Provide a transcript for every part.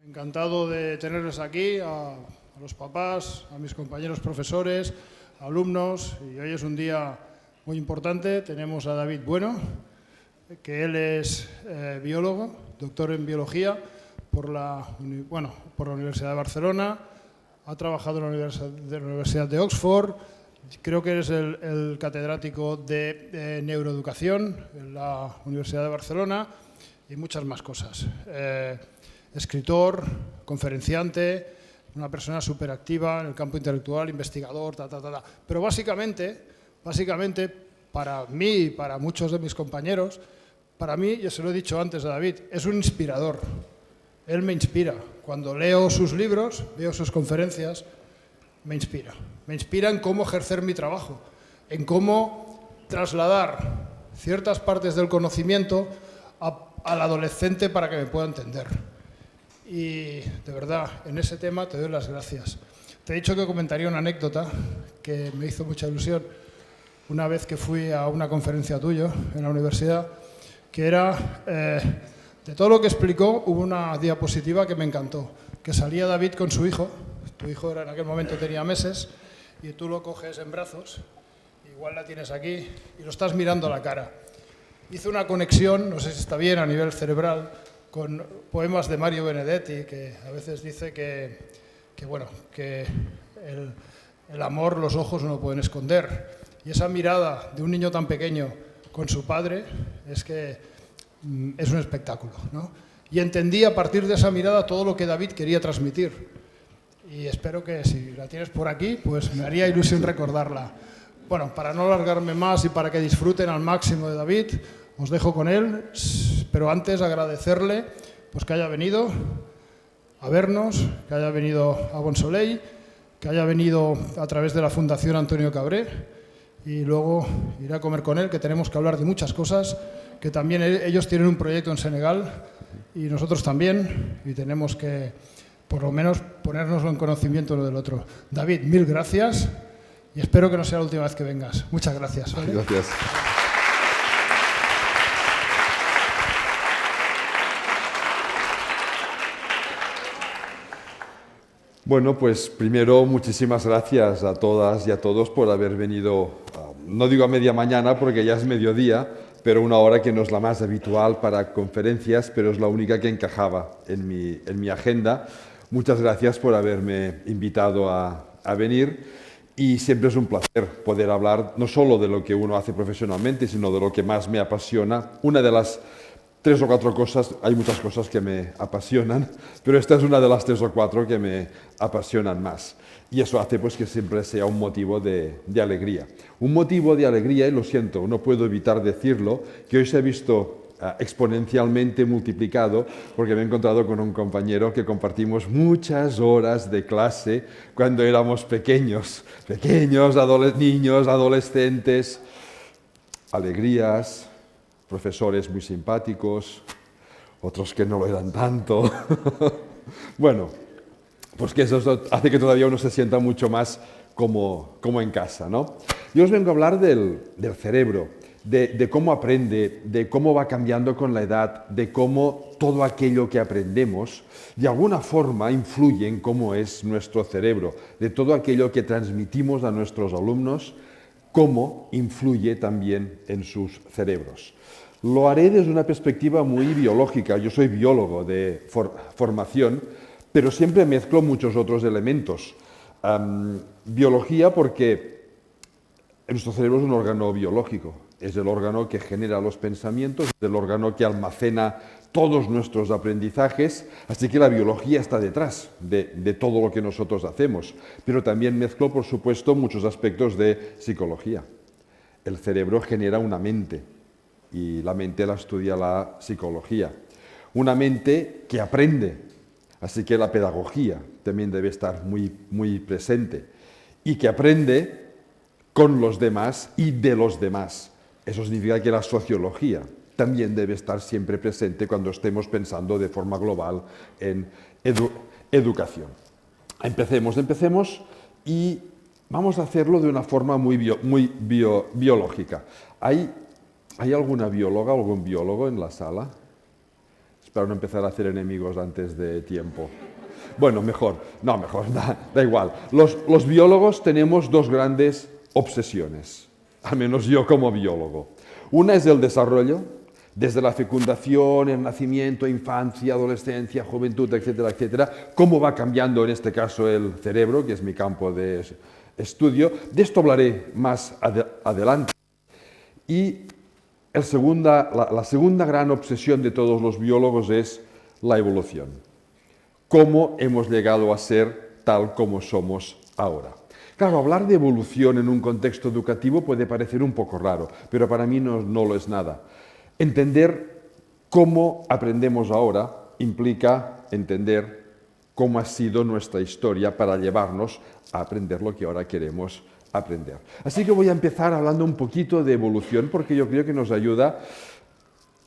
Encantado de tenerles aquí, a los papás, a mis compañeros profesores, alumnos, y hoy es un día muy importante. Tenemos a David Bueno, que él es biólogo, doctor en biología por la Universidad de Barcelona, ha trabajado en la Universidad de Oxford, creo que eres el catedrático de neuroeducación en la Universidad de Barcelona y muchas más cosas. Escritor, conferenciante, una persona súper activa en el campo intelectual, investigador, Pero básicamente, para mí y para muchos de mis compañeros, para mí, ya se lo he dicho antes a David, es un inspirador. Él me inspira. Cuando leo sus libros, veo sus conferencias, me inspira. Me inspira en cómo ejercer mi trabajo, en cómo trasladar ciertas partes del conocimiento al adolescente para que me pueda entender. Y de verdad, en ese tema te doy las gracias. Te he dicho que comentaría una anécdota que me hizo mucha ilusión una vez que fui a una conferencia tuya en la universidad, que era, de todo lo que explicó, hubo una diapositiva que me encantó, que salía David con su hijo, tu hijo en aquel momento tenía meses, y tú lo coges en brazos, igual la tienes aquí, y lo estás mirando a la cara. Hizo una conexión, no sé si está bien a nivel cerebral, con poemas de Mario Benedetti, que a veces dice que el amor los ojos no lo pueden esconder. Y esa mirada de un niño tan pequeño con su padre es un espectáculo, ¿no? Y entendí a partir de esa mirada todo lo que David quería transmitir. Y espero que si la tienes por aquí, pues me haría ilusión recordarla. Bueno, para no alargarme más y para que disfruten al máximo de David, os dejo con él, pero antes agradecerle pues, que haya venido a vernos, que haya venido a Bonsoleil, que haya venido a través de la Fundación Antonio Cabré y luego iré a comer con él, que tenemos que hablar de muchas cosas, que también ellos tienen un proyecto en Senegal y nosotros también, y tenemos que por lo menos ponernos en conocimiento uno del otro. David, mil gracias y espero que no sea la última vez que vengas. Muchas gracias. ¿Vale? Gracias. Bueno, pues primero muchísimas gracias a todas y a todos por haber venido, no digo a media mañana porque ya es mediodía, pero una hora que no es la más habitual para conferencias, pero es la única que encajaba en mi agenda. Muchas gracias por haberme invitado a venir y siempre es un placer poder hablar no solo de lo que uno hace profesionalmente, sino de lo que más me apasiona. Una de las 3 o 4 cosas, hay muchas cosas que me apasionan, pero esta es una de las 3 o 4 que me apasionan más. Y eso hace pues, que siempre sea un motivo de alegría. Un motivo de alegría, y lo siento, no puedo evitar decirlo, que hoy se ha visto exponencialmente multiplicado porque me he encontrado con un compañero que compartimos muchas horas de clase cuando éramos pequeños, niños, adolescentes, alegrías, profesores muy simpáticos, otros que no lo eran tanto. Bueno, pues que eso hace que todavía uno se sienta mucho más como en casa, ¿no? Yo os vengo a hablar del cerebro, de cómo aprende, de cómo va cambiando con la edad, de cómo todo aquello que aprendemos de alguna forma influye en cómo es nuestro cerebro, de todo aquello que transmitimos a nuestros alumnos, cómo influye también en sus cerebros. Lo haré desde una perspectiva muy biológica. Yo soy biólogo de formación, pero siempre mezclo muchos otros elementos. Biología porque nuestro cerebro es un órgano biológico. Es el órgano que genera los pensamientos, es el órgano que almacena todos nuestros aprendizajes, así que la biología está detrás de todo lo que nosotros hacemos. Pero también mezclo, por supuesto, muchos aspectos de psicología. El cerebro genera una mente y la mente la estudia la psicología. Una mente que aprende, así que la pedagogía también debe estar muy presente y que aprende con los demás y de los demás. Eso significa que la sociología también debe estar siempre presente cuando estemos pensando de forma global en educación. Empecemos y vamos a hacerlo de una forma muy biológica. ¿Hay alguna bióloga, algún biólogo en la sala? para no empezar a hacer enemigos antes de tiempo. Bueno, mejor, da igual. Los biólogos tenemos dos grandes obsesiones, al menos yo como biólogo. Una es el desarrollo, desde la fecundación, el nacimiento, infancia, adolescencia, juventud, etcétera, etcétera, cómo va cambiando en este caso el cerebro, que es mi campo de estudio. De esto hablaré más adelante. Y la segunda gran obsesión de todos los biólogos es la evolución. Cómo hemos llegado a ser tal como somos ahora. Claro, hablar de evolución en un contexto educativo puede parecer un poco raro, pero para mí no lo es nada. Entender cómo aprendemos ahora implica entender cómo ha sido nuestra historia para llevarnos a aprender lo que ahora queremos aprender. Así que voy a empezar hablando un poquito de evolución porque yo creo que nos ayuda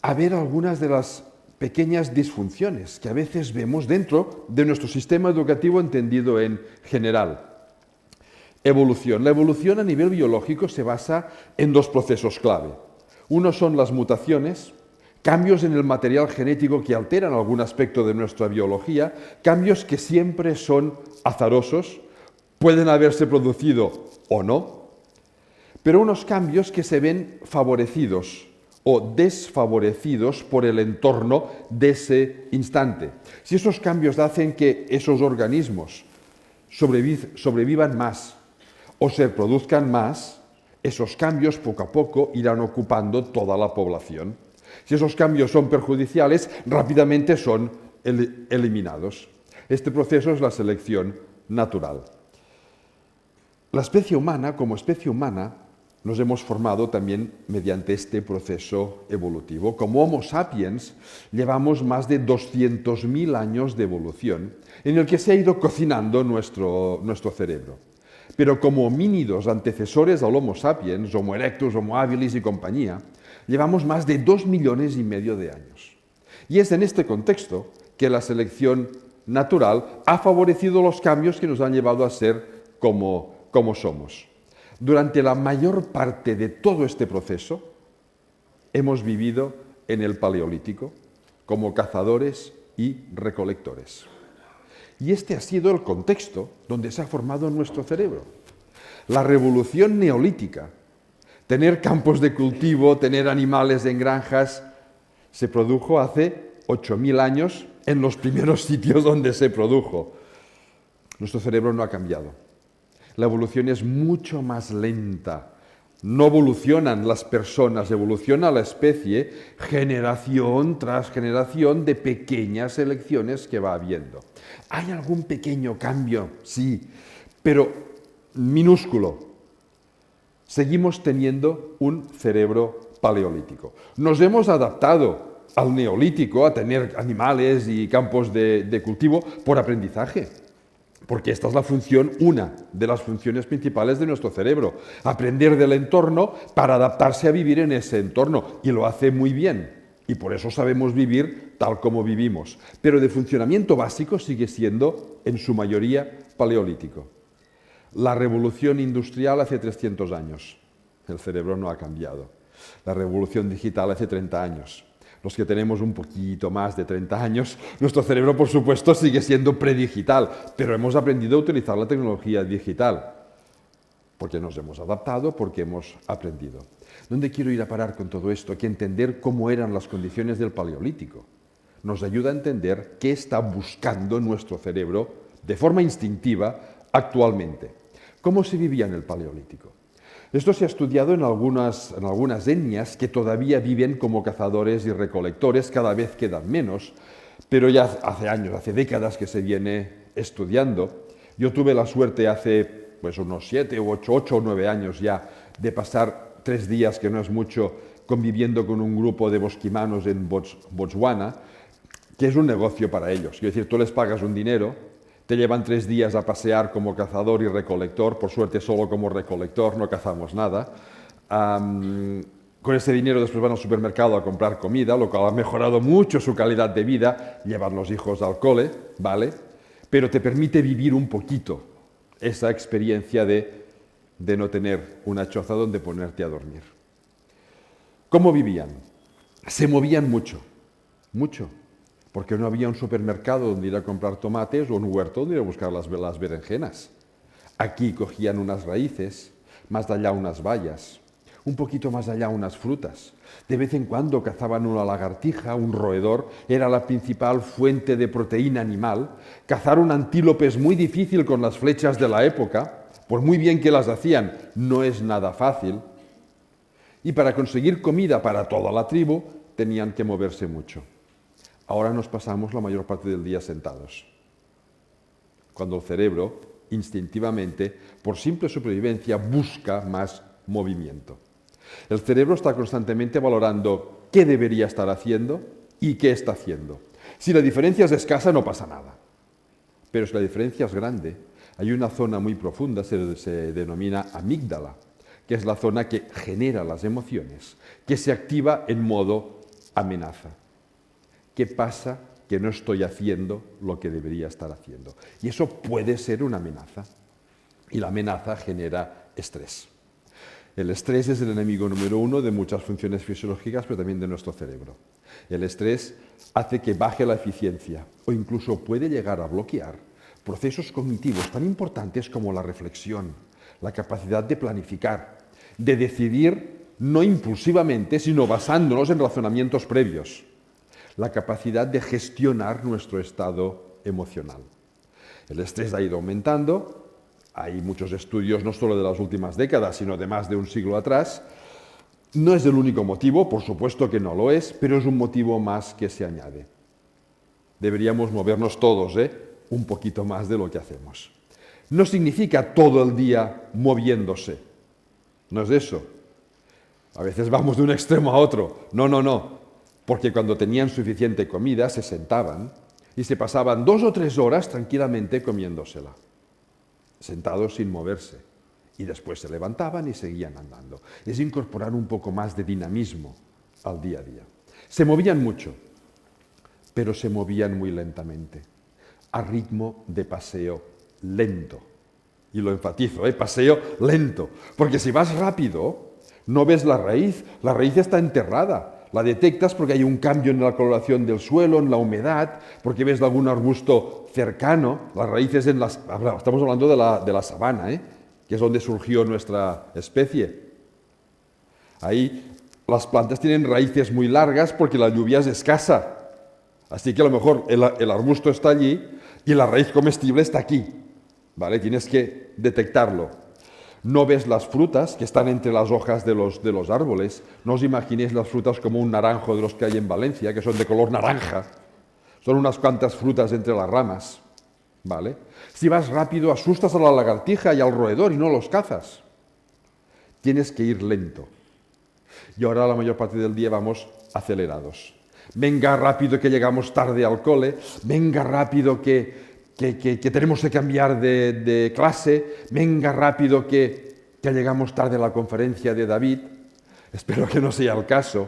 a ver algunas de las pequeñas disfunciones que a veces vemos dentro de nuestro sistema educativo entendido en general. Evolución. La evolución a nivel biológico se basa en dos procesos clave. Uno son las mutaciones, cambios en el material genético que alteran algún aspecto de nuestra biología, cambios que siempre son azarosos, pueden haberse producido o no, pero unos cambios que se ven favorecidos o desfavorecidos por el entorno de ese instante. Si esos cambios hacen que esos organismos sobrevivan más o se produzcan más, esos cambios poco a poco irán ocupando toda la población. Si esos cambios son perjudiciales, rápidamente son eliminados. Este proceso es la selección natural. La especie humana, como especie humana, nos hemos formado también mediante este proceso evolutivo. Como Homo sapiens, llevamos más de 200.000 años de evolución en el que se ha ido cocinando nuestro cerebro. Pero como homínidos antecesores al Homo sapiens, Homo erectus, Homo habilis y compañía, llevamos más de 2,5 millones de años. Y es en este contexto que la selección natural ha favorecido los cambios que nos han llevado a ser como somos. Durante la mayor parte de todo este proceso hemos vivido en el Paleolítico como cazadores y recolectores. Y este ha sido el contexto donde se ha formado nuestro cerebro. La revolución neolítica, tener campos de cultivo, tener animales en granjas, se produjo hace 8.000 años en los primeros sitios donde se produjo. Nuestro cerebro no ha cambiado. La evolución es mucho más lenta. No evolucionan las personas, evoluciona la especie generación tras generación de pequeñas elecciones que va habiendo. ¿Hay algún pequeño cambio? Sí, pero minúsculo. Seguimos teniendo un cerebro paleolítico. Nos hemos adaptado al neolítico, a tener animales y campos de cultivo por aprendizaje. Porque esta es la función, una de las funciones principales de nuestro cerebro. Aprender del entorno para adaptarse a vivir en ese entorno. Y lo hace muy bien. Y por eso sabemos vivir tal como vivimos. Pero de funcionamiento básico sigue siendo, en su mayoría, paleolítico. La revolución industrial hace 300 años. El cerebro no ha cambiado. La revolución digital hace 30 años. Los que tenemos un poquito más de 30 años, nuestro cerebro, por supuesto, sigue siendo predigital, pero hemos aprendido a utilizar la tecnología digital, porque nos hemos adaptado, porque hemos aprendido. ¿Dónde quiero ir a parar con todo esto? Que entender cómo eran las condiciones del Paleolítico nos ayuda a entender qué está buscando nuestro cerebro de forma instintiva actualmente. ¿Cómo se vivía en el Paleolítico? Esto se ha estudiado en algunas etnias que todavía viven como cazadores y recolectores, cada vez quedan menos, pero ya hace años, hace décadas que se viene estudiando. Yo tuve la suerte hace unos 7 u 8 o 9 años ya de pasar 3 días, que no es mucho, conviviendo con un grupo de bosquimanos en Botswana, que es un negocio para ellos. Quiero decir, tú les pagas un dinero, te llevan 3 días a pasear como cazador y recolector, por suerte solo como recolector, no cazamos nada. Con ese dinero después van al supermercado a comprar comida, lo cual ha mejorado mucho su calidad de vida, llevan los hijos al cole, ¿vale? Pero te permite vivir un poquito esa experiencia de no tener una choza donde ponerte a dormir. ¿Cómo vivían? Se movían mucho, mucho. porque no había un supermercado donde ir a comprar tomates o un huerto donde ir a buscar las berenjenas. Aquí cogían unas raíces, más allá unas bayas, un poquito más allá unas frutas. De vez en cuando cazaban una lagartija, un roedor, era la principal fuente de proteína animal. Cazar un antílope es muy difícil con las flechas de la época, por muy bien que las hacían, no es nada fácil. Y para conseguir comida para toda la tribu, tenían que moverse mucho. Ahora nos pasamos la mayor parte del día sentados, cuando el cerebro, instintivamente, por simple supervivencia, busca más movimiento. El cerebro está constantemente valorando qué debería estar haciendo y qué está haciendo. Si la diferencia es escasa, no pasa nada. Pero si la diferencia es grande, hay una zona muy profunda, se denomina amígdala, que es la zona que genera las emociones, que se activa en modo amenaza. ¿Qué pasa que no estoy haciendo lo que debería estar haciendo? Y eso puede ser una amenaza. Y la amenaza genera estrés. El estrés es el enemigo número uno de muchas funciones fisiológicas, pero también de nuestro cerebro. El estrés hace que baje la eficiencia o incluso puede llegar a bloquear procesos cognitivos tan importantes como la reflexión, la capacidad de planificar, de decidir no impulsivamente, sino basándonos en razonamientos previos, la capacidad de gestionar nuestro estado emocional. El estrés ha ido aumentando. Hay muchos estudios, no solo de las últimas décadas, sino de más de un siglo atrás. No es el único motivo, por supuesto que no lo es, pero es un motivo más que se añade. Deberíamos movernos todos, un poquito más de lo que hacemos. No significa todo el día moviéndose. No es eso. A veces vamos de un extremo a otro. No. Porque cuando tenían suficiente comida, se sentaban y se pasaban 2 o 3 horas tranquilamente comiéndosela, sentados sin moverse, y después se levantaban y seguían andando. Es incorporar un poco más de dinamismo al día a día. Se movían mucho, pero se movían muy lentamente, a ritmo de paseo lento. Y lo enfatizo, paseo lento, porque si vas rápido, no ves la raíz está enterrada. La detectas porque hay un cambio en la coloración del suelo, en la humedad, porque ves algún arbusto cercano, las raíces estamos hablando de la sabana, que es donde surgió nuestra especie. Ahí las plantas tienen raíces muy largas porque la lluvia es escasa. Así que a lo mejor el arbusto está allí y la raíz comestible está aquí. ¿Vale? Tienes que detectarlo. No ves las frutas que están entre las hojas de los árboles. No os imaginéis las frutas como un naranjo de los que hay en Valencia, que son de color naranja. Son unas cuantas frutas entre las ramas. ¿Vale? Si vas rápido, asustas a la lagartija y al roedor y no los cazas. Tienes que ir lento. Y ahora la mayor parte del día vamos acelerados. Venga rápido que llegamos tarde al cole. Venga rápido que tenemos que cambiar de clase, venga rápido que llegamos tarde a la conferencia de David. Espero que no sea el caso.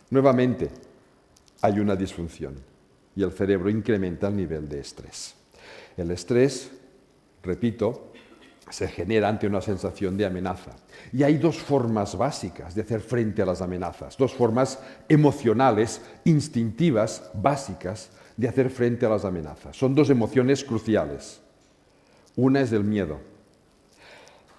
Nuevamente, hay una disfunción y el cerebro incrementa el nivel de estrés. El estrés, repito, se genera ante una sensación de amenaza. Y hay 2 formas básicas de hacer frente a las amenazas, 2 formas emocionales, instintivas, básicas, de hacer frente a las amenazas. Son 2 emociones cruciales. Una es el miedo.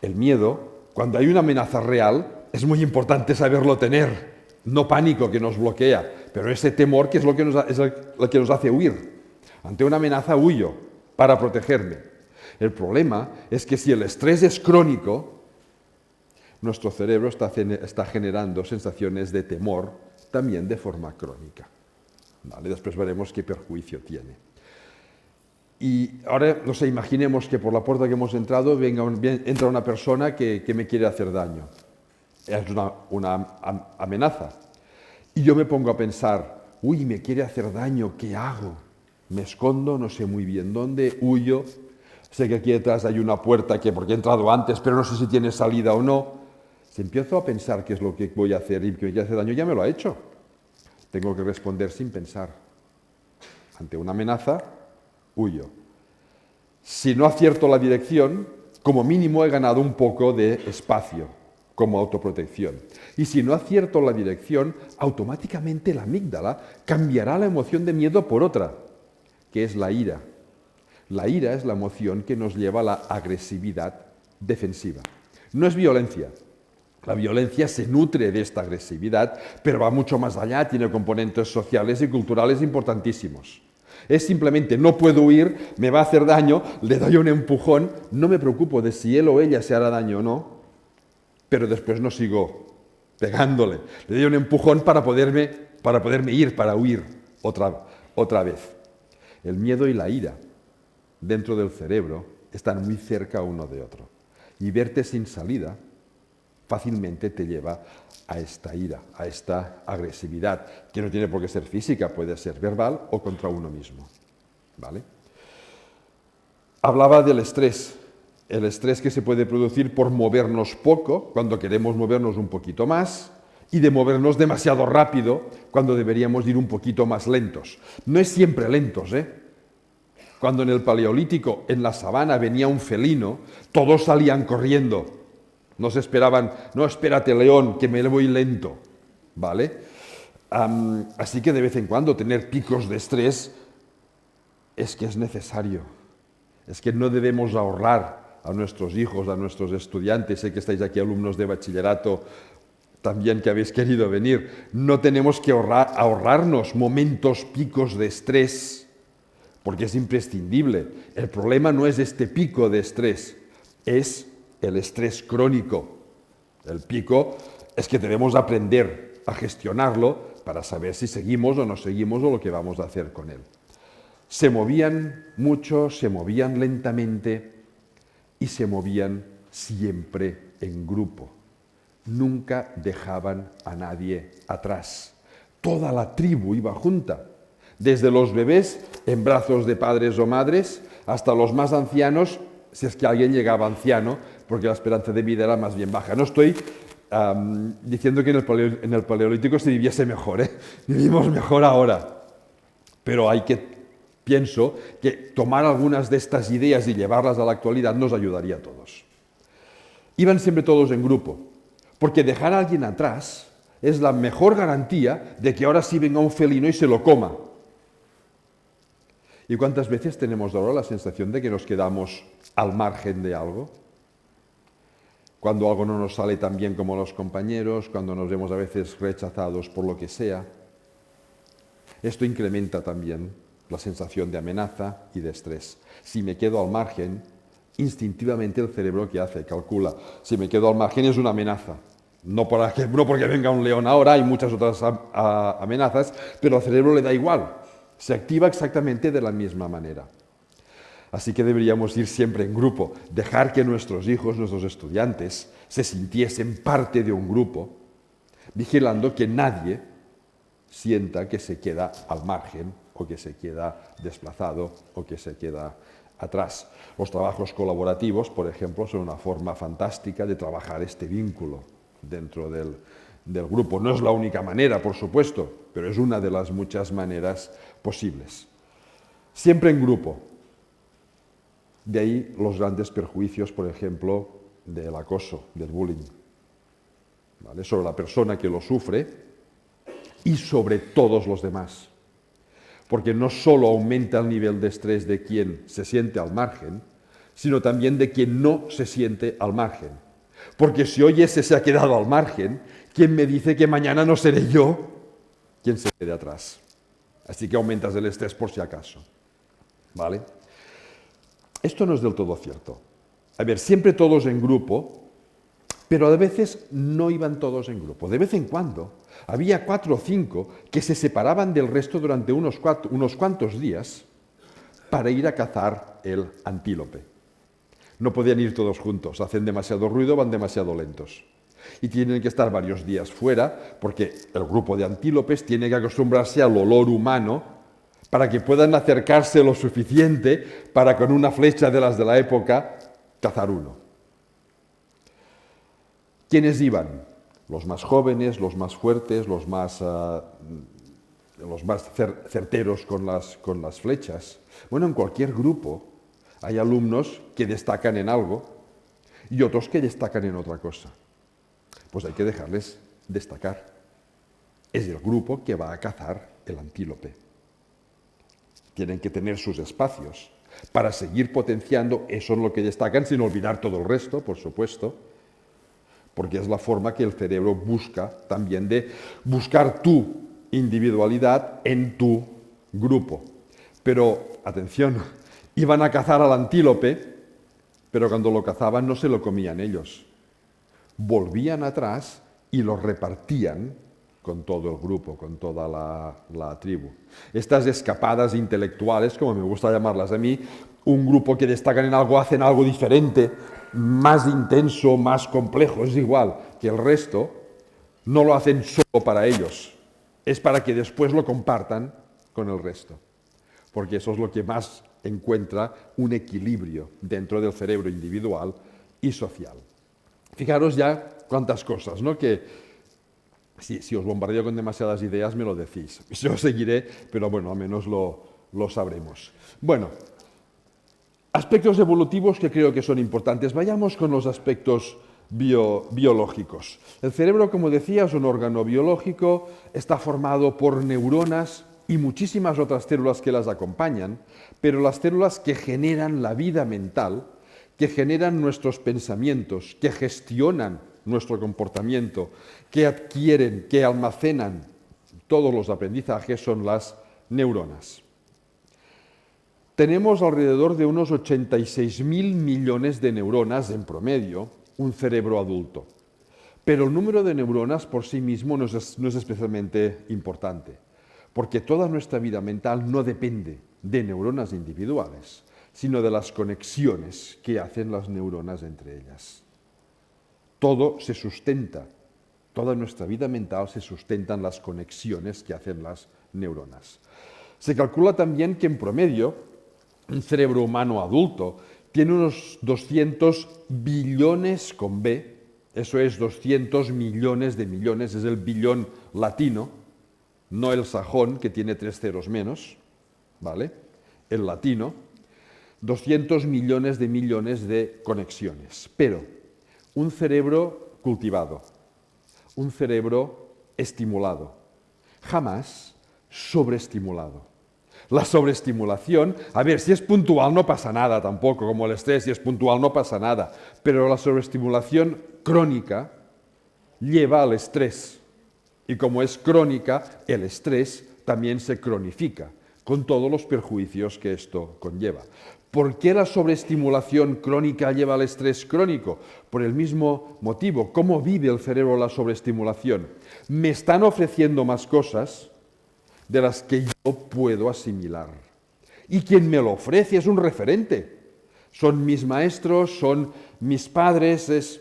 El miedo, cuando hay una amenaza real, es muy importante saberlo tener. No pánico que nos bloquea, pero ese temor que es lo que nos hace huir. Ante una amenaza huyo para protegerme. El problema es que si el estrés es crónico, nuestro cerebro está generando sensaciones de temor también de forma crónica. ¿Vale? Después veremos qué perjuicio tiene. Y ahora, imaginemos que por la puerta que hemos entrado entra una persona que me quiere hacer daño. Es una amenaza. Y yo me pongo a pensar, me quiere hacer daño, ¿qué hago? Me escondo, no sé muy bien dónde, huyo. Sé que aquí detrás hay una puerta porque he entrado antes, pero no sé si tiene salida o no. Si empiezo a pensar qué es lo que voy a hacer y que me quiere hacer daño, ya me lo ha hecho. Tengo que responder sin pensar. Ante una amenaza, huyo. Si no acierto la dirección, como mínimo he ganado un poco de espacio. como autoprotección. Y si no acierto la dirección, automáticamente la amígdala cambiará la emoción de miedo por otra, que es la ira. La ira es la emoción que nos lleva a la agresividad defensiva. No es violencia. La violencia se nutre de esta agresividad, pero va mucho más allá, tiene componentes sociales y culturales importantísimos. Es simplemente, no puedo huir, me va a hacer daño, le doy un empujón, no me preocupo de si él o ella se hará daño o no, pero después no sigo pegándole. Le doy un empujón para poderme ir, para huir otra vez. El miedo y la ira dentro del cerebro están muy cerca uno de otro. Y verte sin salida fácilmente te lleva a esta ira, a esta agresividad, que no tiene por qué ser física, puede ser verbal o contra uno mismo. ¿Vale? Hablaba del estrés, el estrés que se puede producir por movernos poco, cuando queremos movernos un poquito más, y de movernos demasiado rápido, cuando deberíamos ir un poquito más lentos. No es siempre lentos, ¿eh? Cuando en el Paleolítico, en la sabana, venía un felino, todos salían corriendo. No se esperaban, no, espérate, león, que me voy lento, ¿vale? Así que de vez en cuando tener picos de estrés es que es necesario. Es que no debemos ahorrar a nuestros hijos, a nuestros estudiantes. Sé que estáis aquí alumnos de bachillerato también que habéis querido venir. No tenemos que ahorrarnos momentos, picos de estrés, porque es imprescindible. El problema no es este pico de estrés, es el estrés crónico. El pico es que debemos aprender a gestionarlo para saber si seguimos o no seguimos o lo que vamos a hacer con él. Se movían mucho, se movían lentamente y se movían siempre en grupo. Nunca dejaban a nadie atrás. Toda la tribu iba junta, desde los bebés en brazos de padres o madres hasta los más ancianos, si es que alguien llegaba anciano, porque la esperanza de vida era más bien baja. No estoy diciendo que en el Paleolítico se viviese mejor, ¿eh? Vivimos mejor ahora, pero pienso que tomar algunas de estas ideas y llevarlas a la actualidad nos ayudaría a todos. Iban siempre todos en grupo, porque dejar a alguien atrás es la mejor garantía de que ahora sí venga un felino y se lo coma. ¿Y cuántas veces tenemos ahora la sensación de que nos quedamos al margen de algo? Cuando algo no nos sale tan bien como los compañeros, cuando nos vemos a veces rechazados por lo que sea. Esto incrementa también la sensación de amenaza y de estrés. Si me quedo al margen, instintivamente el cerebro ¿qué hace? Calcula. Si me quedo al margen es una amenaza. No porque venga un león ahora, hay muchas otras amenazas, pero al cerebro le da igual. Se activa exactamente de la misma manera. Así que deberíamos ir siempre en grupo, dejar que nuestros hijos, nuestros estudiantes, se sintiesen parte de un grupo, vigilando que nadie sienta que se queda al margen o que se queda desplazado o que se queda atrás. Los trabajos colaborativos, por ejemplo, son una forma fantástica de trabajar este vínculo dentro del grupo. No es la única manera, por supuesto, pero es una de las muchas maneras posibles. Siempre en grupo. De ahí los grandes perjuicios, por ejemplo, del acoso, del bullying, ¿vale? Sobre la persona que lo sufre y sobre todos los demás. Porque no solo aumenta el nivel de estrés de quien se siente al margen, sino también de quien no se siente al margen. Porque si hoy ese se ha quedado al margen, ¿quién me dice que mañana no seré yo quien se quede atrás? Así que aumentas el estrés por si acaso, ¿vale? Esto no es del todo cierto. A ver, siempre todos en grupo, pero a veces no iban todos en grupo. De vez en cuando había 4 o 5 que se separaban del resto durante unos cuantos días para ir a cazar el antílope. No podían ir todos juntos, hacen demasiado ruido, van demasiado lentos. Y tienen que estar varios días fuera porque el grupo de antílopes tiene que acostumbrarse al olor humano para que puedan acercarse lo suficiente para con una flecha de las de la época cazar uno. ¿Quiénes iban? Los más jóvenes, los más fuertes, los más certeros con las flechas. Bueno, en cualquier grupo hay alumnos que destacan en algo y otros que destacan en otra cosa. pues hay que dejarles destacar. Es el grupo que va a cazar el antílope. Tienen que tener sus espacios para seguir potenciando eso en lo que destacan, sin olvidar todo el resto, por supuesto, porque es la forma que el cerebro busca también de buscar tu individualidad en tu grupo. Pero, atención, iban a cazar al antílope, pero cuando lo cazaban no se lo comían ellos. Volvían atrás y lo repartían con todo el grupo, con toda la tribu. Estas escapadas intelectuales, como me gusta llamarlas a mí, un grupo que destacan en algo, hacen algo diferente, más intenso, más complejo, es igual que el resto, no lo hacen solo para ellos, es para que después lo compartan con el resto, porque eso es lo que más encuentra un equilibrio dentro del cerebro individual y social. Fijaros ya cuántas cosas, ¿no? Que si os bombardeo con demasiadas ideas me lo decís. Yo seguiré, pero bueno, al menos lo sabremos. Bueno, aspectos evolutivos que creo que son importantes. Vayamos con los aspectos biológicos. El cerebro, como decía, es un órgano biológico, está formado por neuronas y muchísimas otras células que las acompañan, pero las células que generan la vida mental, que generan nuestros pensamientos, que gestionan nuestro comportamiento, que adquieren, que almacenan todos los aprendizajes, son las neuronas. Tenemos alrededor de unos 86.000 millones de neuronas en promedio, un cerebro adulto. Pero el número de neuronas por sí mismo no es especialmente importante, porque toda nuestra vida mental no depende de neuronas individuales, sino de las conexiones que hacen las neuronas entre ellas. Todo se sustenta, toda nuestra vida mental se sustenta en las conexiones que hacen las neuronas. Se calcula también que en promedio un cerebro humano adulto tiene unos 200 billones con B, eso es 200 millones de millones, es el billón latino, no el sajón que tiene 3 ceros menos, ¿vale? El latino, 200 millones de conexiones, pero un cerebro cultivado, un cerebro estimulado, jamás sobreestimulado. La sobreestimulación, a ver, si es puntual no pasa nada tampoco, como el estrés, si es puntual no pasa nada, pero la sobreestimulación crónica lleva al estrés. Y como es crónica, el estrés también se cronifica, con todos los perjuicios que esto conlleva. ¿Por qué la sobreestimulación crónica lleva al estrés crónico? Por el mismo motivo. ¿Cómo vive el cerebro la sobreestimulación? Me están ofreciendo más cosas de las que yo puedo asimilar. Y quien me lo ofrece es un referente. Son mis maestros, son mis padres, es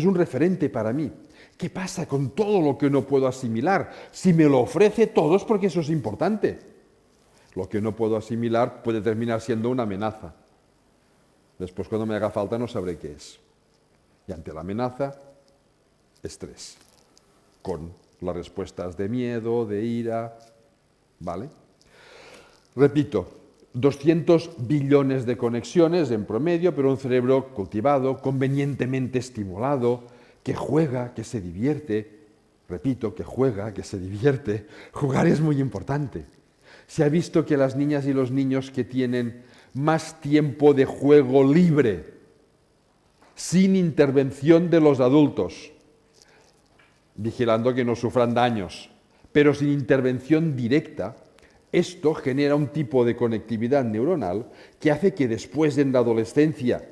un referente para mí. ¿Qué pasa con todo lo que no puedo asimilar? Si me lo ofrece todo es porque eso es importante. Lo que no puedo asimilar puede terminar siendo una amenaza. Después, cuando me haga falta, no sabré qué es. Y ante la amenaza, estrés. Con las respuestas de miedo, de ira, ¿vale? Repito, 200 billones de conexiones en promedio, pero un cerebro cultivado, convenientemente estimulado, que juega, que se divierte. Repito, que juega, que se divierte. Jugar es muy importante. Se ha visto que las niñas y los niños que tienen más tiempo de juego libre, sin intervención de los adultos, vigilando que no sufran daños, pero sin intervención directa, esto genera un tipo de conectividad neuronal que hace que después en la adolescencia,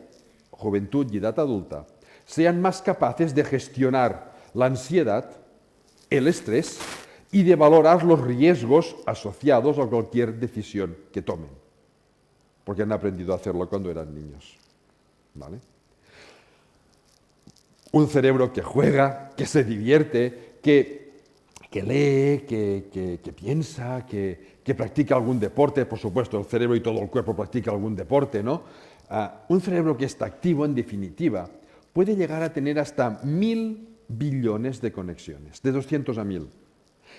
juventud y edad adulta, sean más capaces de gestionar la ansiedad, el estrés y de valorar los riesgos asociados a cualquier decisión que tomen, porque han aprendido a hacerlo cuando eran niños, ¿vale? Un cerebro que juega, que se divierte, que lee, que piensa, que practica algún deporte, por supuesto el cerebro y todo el cuerpo practica algún deporte, ¿no? Un cerebro que está activo, en definitiva, puede llegar a tener hasta 1.000 billones de conexiones, de 200 a 1.000.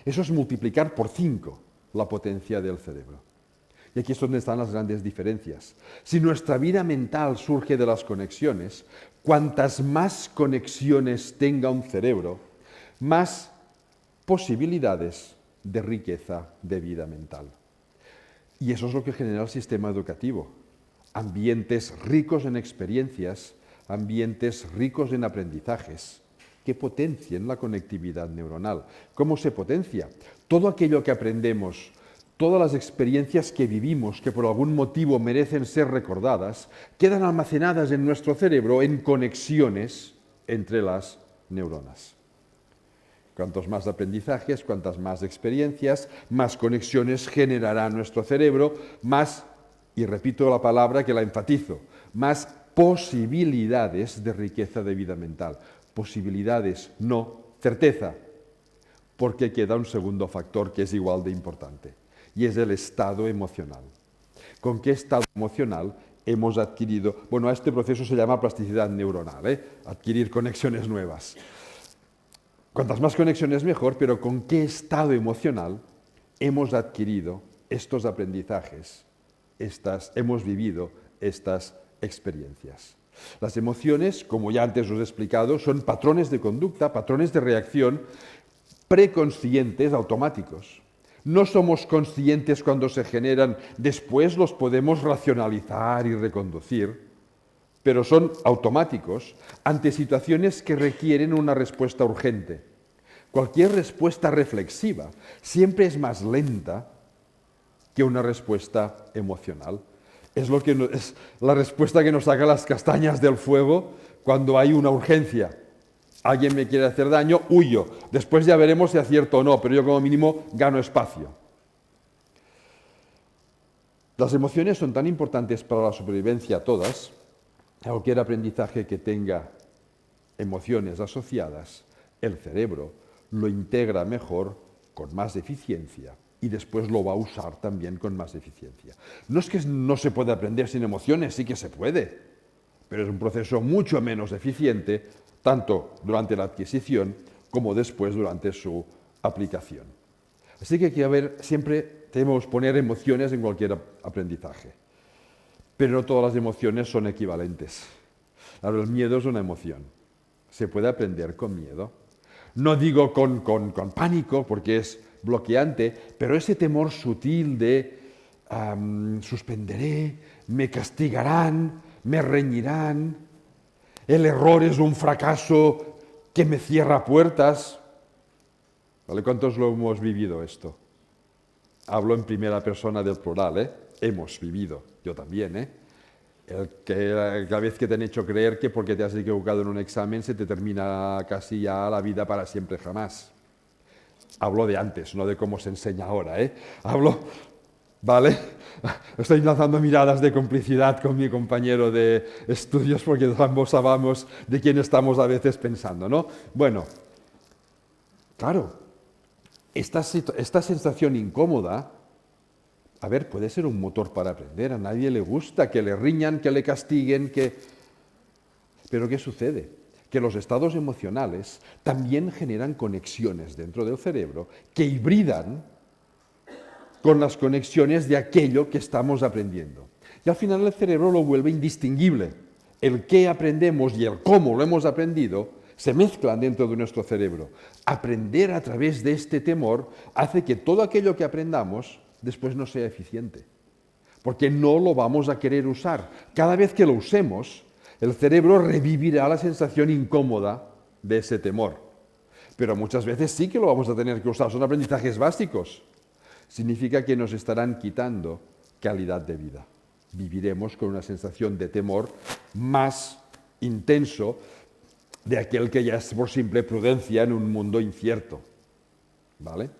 Eso es multiplicar por 5 la potencia del cerebro. Y aquí es donde están las grandes diferencias. Si nuestra vida mental surge de las conexiones, cuantas más conexiones tenga un cerebro, más posibilidades de riqueza de vida mental. Y eso es lo que genera el sistema educativo. Ambientes ricos en experiencias, ambientes ricos en aprendizajes, que potencien la conectividad neuronal. ¿Cómo se potencia? Todo aquello que aprendemos, todas las experiencias que vivimos, que por algún motivo merecen ser recordadas, quedan almacenadas en nuestro cerebro en conexiones entre las neuronas. Cuantos más aprendizajes, cuantas más experiencias, más conexiones generará nuestro cerebro, más, y repito la palabra que la enfatizo, más posibilidades de riqueza de vida mental. Posibilidades, no certeza, porque queda un segundo factor que es igual de importante, y es el estado emocional. ¿Con qué estado emocional hemos adquirido? Bueno, a este proceso se llama plasticidad neuronal, adquirir conexiones nuevas. Cuantas más conexiones mejor, pero ¿con qué estado emocional hemos adquirido estos aprendizajes, hemos vivido estas experiencias? Las emociones, como ya antes os he explicado, son patrones de conducta, patrones de reacción preconscientes, automáticos. No somos conscientes cuando se generan, después los podemos racionalizar y reconducir, pero son automáticos ante situaciones que requieren una respuesta urgente. Cualquier respuesta reflexiva siempre es más lenta que una respuesta emocional. Es la respuesta que nos saca las castañas del fuego cuando hay una urgencia. Alguien me quiere hacer daño, huyo. Después ya veremos si acierto o no, pero yo como mínimo gano espacio. Las emociones son tan importantes para la supervivencia todas. Cualquier aprendizaje que tenga emociones asociadas, el cerebro lo integra mejor, con más eficiencia, y después lo va a usar también con más eficiencia. No es que no se pueda aprender sin emociones, sí que se puede, pero es un proceso mucho menos eficiente, tanto durante la adquisición como después durante su aplicación. Así que siempre debemos poner emociones en cualquier aprendizaje. Pero no todas las emociones son equivalentes. Claro, el miedo es una emoción. Se puede aprender con miedo. No digo con pánico, porque es bloqueante, pero ese temor sutil de suspenderé, me castigarán, me reñirán, el error es un fracaso que me cierra puertas. ¿Vale? ¿Cuántos lo hemos vivido esto? Hablo en primera persona del plural, ¿eh? Hemos vivido, yo también, la vez que te han hecho creer que porque te has equivocado en un examen se te termina casi ya la vida para siempre jamás. Hablo de antes, no de cómo se enseña ahora, Hablo, ¿vale? Estoy lanzando miradas de complicidad con mi compañero de estudios porque ambos sabemos de quién estamos a veces pensando, ¿no? Bueno, claro, esta sensación incómoda, a ver, puede ser un motor para aprender. A nadie le gusta que le riñan, que le castiguen, Pero ¿qué sucede? Que los estados emocionales también generan conexiones dentro del cerebro que hibridan con las conexiones de aquello que estamos aprendiendo. Y al final el cerebro lo vuelve indistinguible. El qué aprendemos y el cómo lo hemos aprendido se mezclan dentro de nuestro cerebro. Aprender a través de este temor hace que todo aquello que aprendamos después no sea eficiente, porque no lo vamos a querer usar. Cada vez que lo usemos, el cerebro revivirá la sensación incómoda de ese temor. Pero muchas veces sí que lo vamos a tener que usar, son aprendizajes básicos. Significa que nos estarán quitando calidad de vida. Viviremos con una sensación de temor más intenso de aquel que ya es por simple prudencia en un mundo incierto. ¿Vale?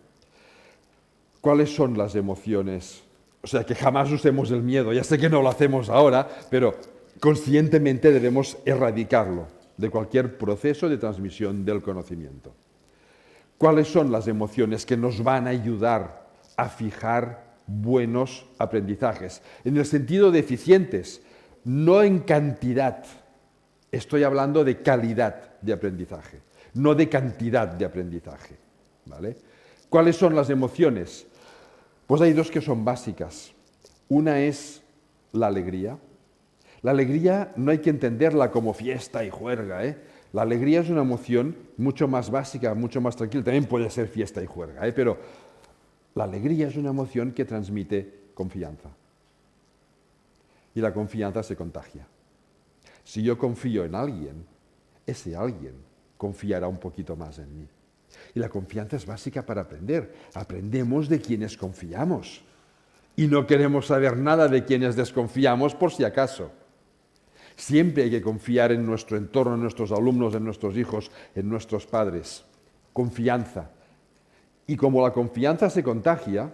¿Cuáles son las emociones? O sea, que jamás usemos el miedo. Ya sé que no lo hacemos ahora, pero conscientemente debemos erradicarlo de cualquier proceso de transmisión del conocimiento. ¿Cuáles son las emociones que nos van a ayudar a fijar buenos aprendizajes? En el sentido de eficientes, no en cantidad. Estoy hablando de calidad de aprendizaje, no de cantidad de aprendizaje. ¿Vale? ¿Cuáles son las emociones? Pues hay dos que son básicas. Una es la alegría. La alegría no hay que entenderla como fiesta y juerga, ¿eh? La alegría es una emoción mucho más básica, mucho más tranquila. También puede ser fiesta y juerga, ¿eh? Pero la alegría es una emoción que transmite confianza. Y la confianza se contagia. Si yo confío en alguien, ese alguien confiará un poquito más en mí. Y la confianza es básica para aprender. Aprendemos de quienes confiamos. Y no queremos saber nada de quienes desconfiamos por si acaso. Siempre hay que confiar en nuestro entorno, en nuestros alumnos, en nuestros hijos, en nuestros padres. Confianza. Y como la confianza se contagia,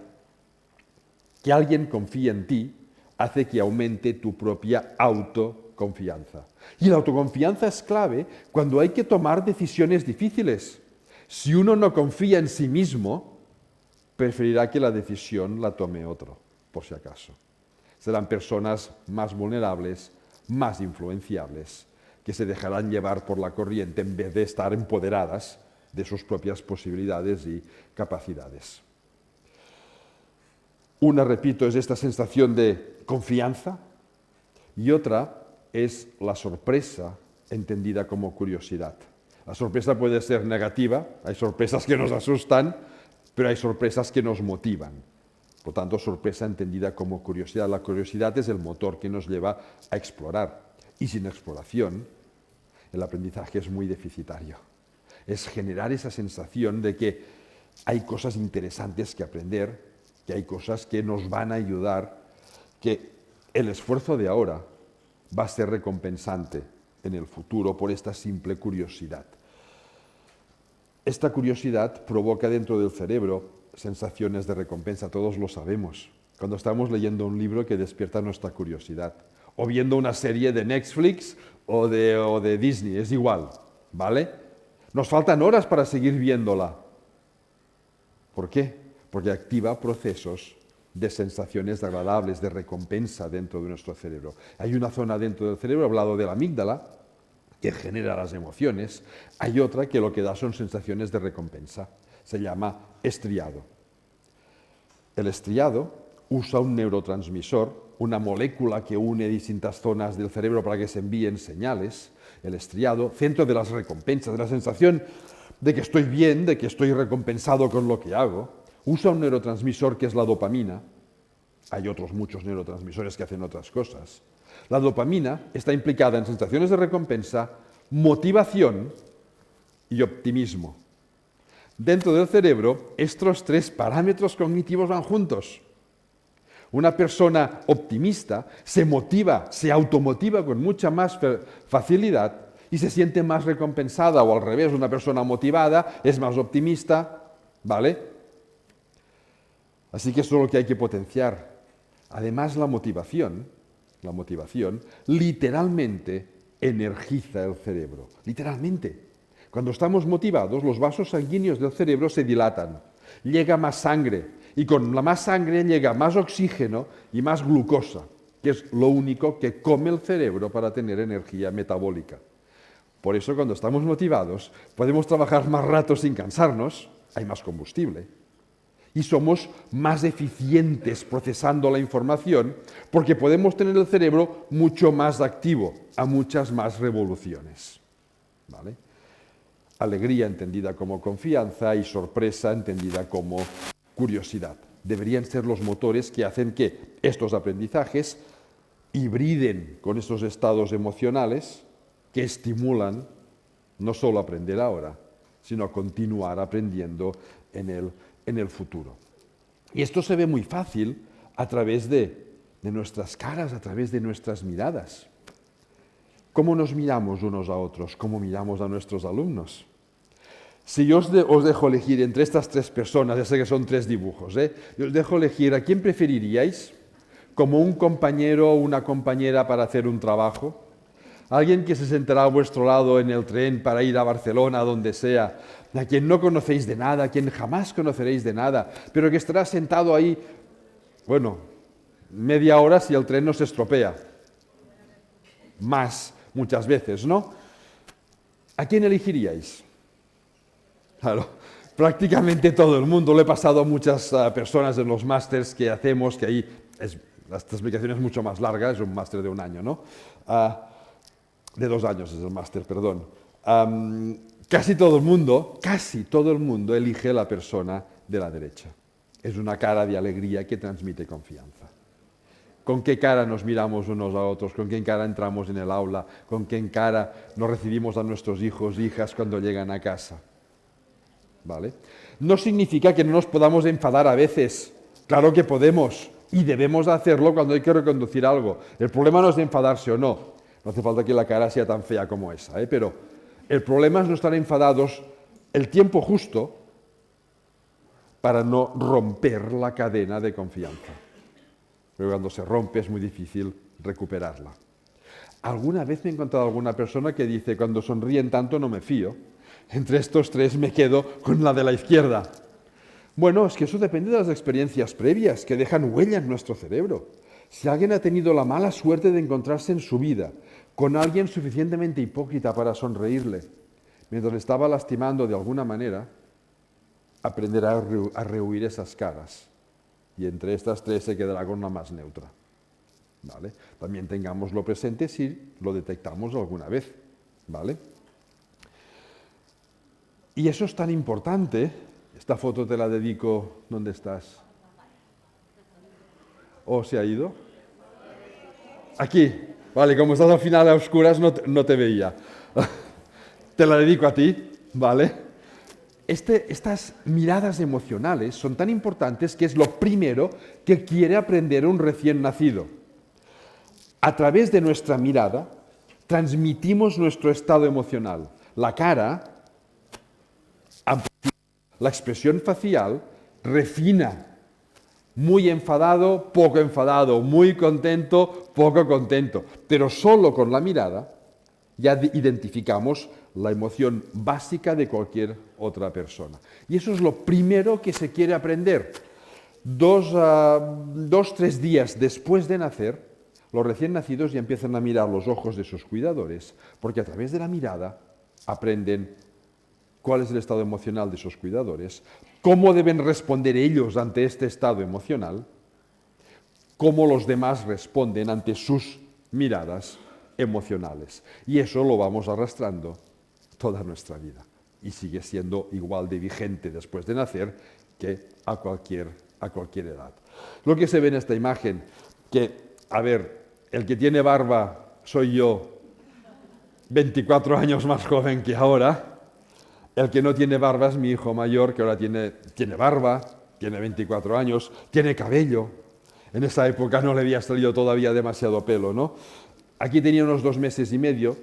que alguien confíe en ti hace que aumente tu propia autoconfianza. Y la autoconfianza es clave cuando hay que tomar decisiones difíciles. Si uno no confía en sí mismo, preferirá que la decisión la tome otro, por si acaso. Serán personas más vulnerables, más influenciables, que se dejarán llevar por la corriente en vez de estar empoderadas de sus propias posibilidades y capacidades. Una, repito, es esta sensación de confianza y otra es la sorpresa entendida como curiosidad. La sorpresa puede ser negativa, hay sorpresas que nos asustan, pero hay sorpresas que nos motivan. Por tanto, sorpresa entendida como curiosidad. La curiosidad es el motor que nos lleva a explorar. Y sin exploración, el aprendizaje es muy deficitario. Es generar esa sensación de que hay cosas interesantes que aprender, que hay cosas que nos van a ayudar, que el esfuerzo de ahora va a ser recompensante en el futuro por esta simple curiosidad. Esta curiosidad provoca dentro del cerebro sensaciones de recompensa, todos lo sabemos. Cuando estamos leyendo un libro que despierta nuestra curiosidad, o viendo una serie de Netflix o de Disney, es igual, ¿vale? Nos faltan horas para seguir viéndola. ¿Por qué? Porque activa procesos de sensaciones agradables, de recompensa dentro de nuestro cerebro. Hay una zona dentro del cerebro, he hablado de la amígdala, que genera las emociones. Hay otra que lo que da son sensaciones de recompensa. Se llama estriado. El estriado usa un neurotransmisor, una molécula que une distintas zonas del cerebro para que se envíen señales. El estriado, centro de las recompensas, de la sensación de que estoy bien, de que estoy recompensado con lo que hago, usa un neurotransmisor que es la dopamina. Hay otros muchos neurotransmisores que hacen otras cosas. La dopamina está implicada en sensaciones de recompensa, motivación y optimismo. Dentro del cerebro, estos tres parámetros cognitivos van juntos. Una persona optimista se motiva, se automotiva con mucha más facilidad y se siente más recompensada, o al revés, una persona motivada es más optimista, ¿vale? Así que eso es lo que hay que potenciar. Además, la motivación literalmente energiza el cerebro. Literalmente. Cuando estamos motivados, los vasos sanguíneos del cerebro se dilatan. Llega más sangre. Y con la más sangre llega más oxígeno y más glucosa, que es lo único que come el cerebro para tener energía metabólica. Por eso, cuando estamos motivados, podemos trabajar más rato sin cansarnos, hay más combustible. Y somos más eficientes procesando la información porque podemos tener el cerebro mucho más activo, a muchas más revoluciones. ¿Vale? Alegría entendida como confianza y sorpresa entendida como curiosidad. Deberían ser los motores que hacen que estos aprendizajes hibriden con estos estados emocionales que estimulan no solo aprender ahora, sino continuar aprendiendo en el futuro. Y esto se ve muy fácil a través de nuestras caras, a través de nuestras miradas. ¿Cómo nos miramos unos a otros? ¿Cómo miramos a nuestros alumnos? Si yo os dejo elegir entre estas tres personas, ya sé que son tres dibujos, yo os dejo elegir a quién preferiríais como un compañero o una compañera para hacer un trabajo. Alguien que se sentará a vuestro lado en el tren para ir a Barcelona, donde sea, a quien no conocéis de nada, a quien jamás conoceréis de nada, pero que estará sentado ahí, bueno, media hora si el tren no se estropea. Más, muchas veces, ¿no? ¿A quién elegiríais? Claro, prácticamente todo el mundo. Lo he pasado a muchas personas en los másters que hacemos, que ahí es esta explicación es mucho más larga, es un máster de un año, ¿no? De 2 años es el máster, perdón. Casi todo el mundo elige la persona de la derecha. Es una cara de alegría que transmite confianza. ¿Con qué cara nos miramos unos a otros? ¿Con qué cara entramos en el aula? ¿Con qué cara nos recibimos a nuestros hijos e hijas cuando llegan a casa? ¿Vale? No significa que no nos podamos enfadar a veces. Claro que podemos y debemos hacerlo cuando hay que reconducir algo. El problema no es de enfadarse o no. No hace falta que la cara sea tan fea como esa, pero el problema es no estar enfadados el tiempo justo para no romper la cadena de confianza. Pero cuando se rompe es muy difícil recuperarla. Alguna vez me he encontrado alguna persona que dice, cuando sonríen tanto no me fío. Entre estos 3 me quedo con la de la izquierda. Bueno, es que eso depende de las experiencias previas que dejan huella en nuestro cerebro. Si alguien ha tenido la mala suerte de encontrarse en su vida con alguien suficientemente hipócrita para sonreírle, mientras le estaba lastimando de alguna manera, aprenderá a rehuir esas caras. Y entre estas 3 se quedará con una más neutra. ¿Vale? También tengámoslo presente si lo detectamos alguna vez. ¿Vale? Y eso es tan importante. Esta foto te la dedico. ¿Dónde estás? ¿O se ha ido? Aquí. Vale, como estás al final a oscuras no te veía. Te la dedico a ti, ¿vale? Estas miradas emocionales son tan importantes que es lo primero que quiere aprender un recién nacido. A través de nuestra mirada transmitimos nuestro estado emocional. La cara, la expresión facial, refina. Muy enfadado, poco enfadado, muy contento, poco contento. Pero solo con la mirada ya identificamos la emoción básica de cualquier otra persona. Y eso es lo primero que se quiere aprender. 2-3 días después de nacer, los recién nacidos ya empiezan a mirar los ojos de sus cuidadores, porque a través de la mirada aprenden cuál es el estado emocional de sus cuidadores, cómo deben responder ellos ante este estado emocional, cómo los demás responden ante sus miradas emocionales. Y eso lo vamos arrastrando toda nuestra vida. Y sigue siendo igual de vigente después de nacer que a cualquier edad. Lo que se ve en esta imagen, que, a ver, el que tiene barba soy yo, 24 años más joven que ahora. El que no tiene barba es mi hijo mayor, que ahora tiene barba, tiene 24 años, tiene cabello. En esa época no le había salido todavía demasiado pelo, ¿no? Aquí tenía unos 2 meses y medio.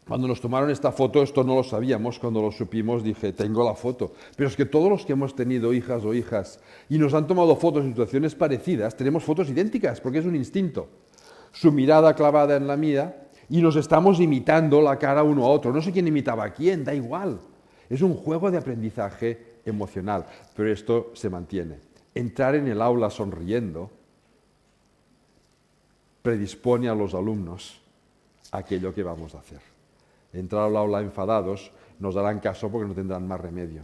Cuando nos tomaron esta foto, esto no lo sabíamos, cuando lo supimos dije, tengo la foto. Pero es que todos los que hemos tenido hijas o hijas y nos han tomado fotos en situaciones parecidas, tenemos fotos idénticas, porque es un instinto. Su mirada clavada en la mía y nos estamos imitando la cara uno a otro. No sé quién imitaba a quién, da igual. Es un juego de aprendizaje emocional, pero esto se mantiene. Entrar en el aula sonriendo predispone a los alumnos a aquello que vamos a hacer. Entrar al aula enfadados nos darán caso porque no tendrán más remedio,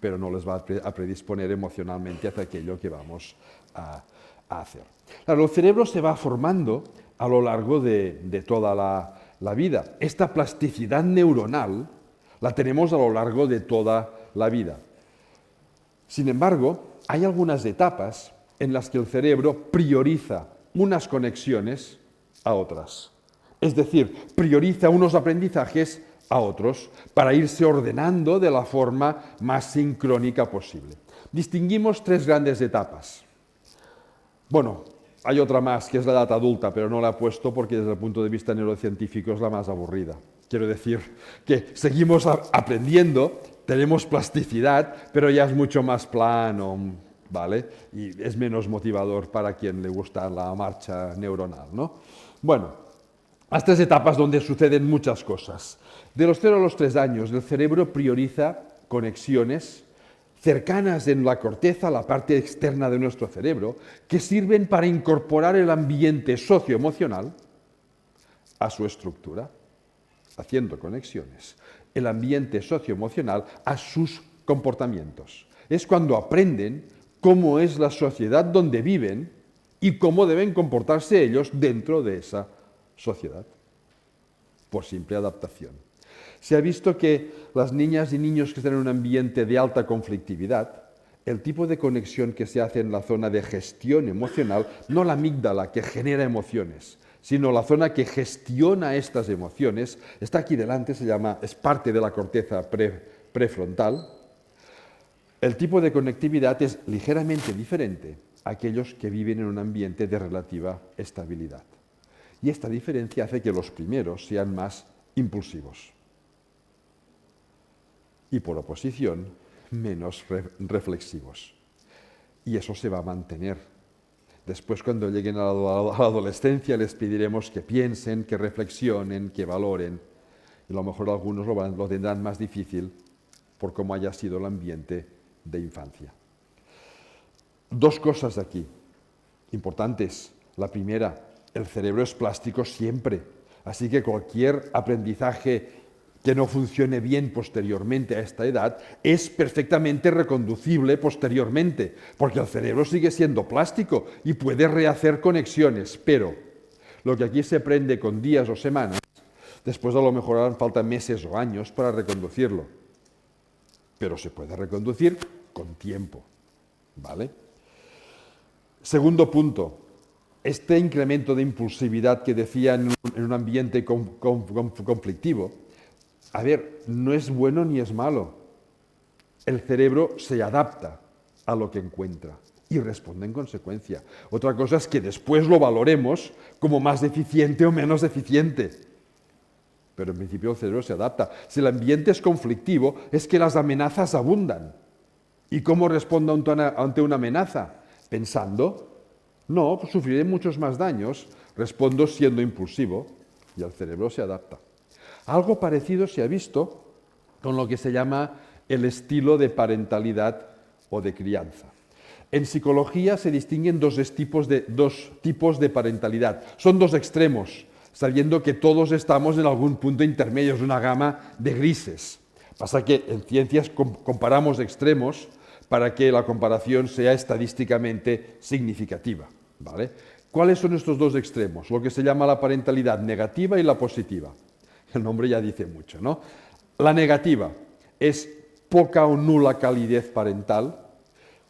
pero no les va a predisponer emocionalmente hacia aquello que vamos a hacer. Claro, el cerebro se va formando a lo largo de toda la vida. Esta plasticidad neuronal la tenemos a lo largo de toda la vida. Sin embargo, hay algunas etapas en las que el cerebro prioriza unas conexiones a otras. Es decir, prioriza unos aprendizajes a otros para irse ordenando de la forma más sincrónica posible. Distinguimos 3 grandes etapas. Bueno, hay otra más, que es la edad adulta, pero no la he puesto porque desde el punto de vista neurocientífico es la más aburrida. Quiero decir que seguimos aprendiendo, tenemos plasticidad, pero ya es mucho más plano, ¿vale? Y es menos motivador para quien le gusta la marcha neuronal, ¿no? Bueno, las 3 etapas donde suceden muchas cosas. De los 0 a los 3 años, el cerebro prioriza conexiones cercanas en la corteza, la parte externa de nuestro cerebro, que sirven para incorporar el ambiente socioemocional a su estructura, haciendo conexiones, el ambiente socioemocional a sus comportamientos. Es cuando aprenden cómo es la sociedad donde viven y cómo deben comportarse ellos dentro de esa sociedad, por simple adaptación. Se ha visto que las niñas y niños que están en un ambiente de alta conflictividad, el tipo de conexión que se hace en la zona de gestión emocional, no la amígdala que genera emociones, sino la zona que gestiona estas emociones, está aquí delante, es parte de la corteza prefrontal. El tipo de conectividad es ligeramente diferente a aquellos que viven en un ambiente de relativa estabilidad. Y esta diferencia hace que los primeros sean más impulsivos y, por oposición, menos reflexivos. Y eso se va a mantener. Después, cuando lleguen a la adolescencia, les pediremos que piensen, que reflexionen, que valoren. Y a lo mejor algunos lo tendrán más difícil por cómo haya sido el ambiente de infancia. Dos cosas aquí importantes. La primera, el cerebro es plástico siempre. Así que cualquier aprendizaje que no funcione bien posteriormente a esta edad es perfectamente reconducible posteriormente, porque el cerebro sigue siendo plástico y puede rehacer conexiones, pero lo que aquí se aprende con días o semanas, después a lo mejor harán falta meses o años para reconducirlo, pero se puede reconducir con tiempo, ¿vale? Segundo punto, este incremento de impulsividad que decía en un ambiente conflictivo, a ver, no es bueno ni es malo. El cerebro se adapta a lo que encuentra y responde en consecuencia. Otra cosa es que después lo valoremos como más eficiente o menos eficiente. Pero en principio el cerebro se adapta. Si el ambiente es conflictivo, es que las amenazas abundan. ¿Y cómo respondo ante una amenaza? Pensando, no, pues sufriré muchos más daños. Respondo siendo impulsivo y el cerebro se adapta. Algo parecido se ha visto con lo que se llama el estilo de parentalidad o de crianza. En psicología se distinguen dos tipos de parentalidad. Son dos extremos, sabiendo que todos estamos en algún punto intermedio, es una gama de grises. Pasa que en ciencias comparamos extremos para que la comparación sea estadísticamente significativa, ¿vale? ¿Cuáles son estos dos extremos? Lo que se llama la parentalidad negativa y la positiva. El nombre ya dice mucho, ¿no? La negativa es poca o nula calidez parental.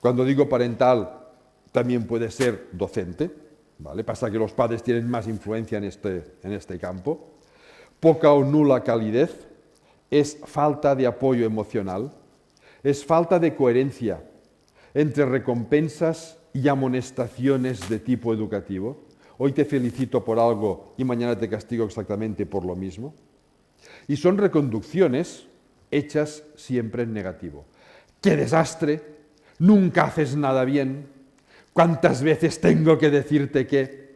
Cuando digo parental, también puede ser docente, ¿vale? Pasa que los padres tienen más influencia en este campo. Poca o nula calidez es falta de apoyo emocional, es falta de coherencia entre recompensas y amonestaciones de tipo educativo. Hoy te felicito por algo y mañana te castigo exactamente por lo mismo. Y son reconducciones hechas siempre en negativo. ¡Qué desastre! Nunca haces nada bien. ¿Cuántas veces tengo que decirte que?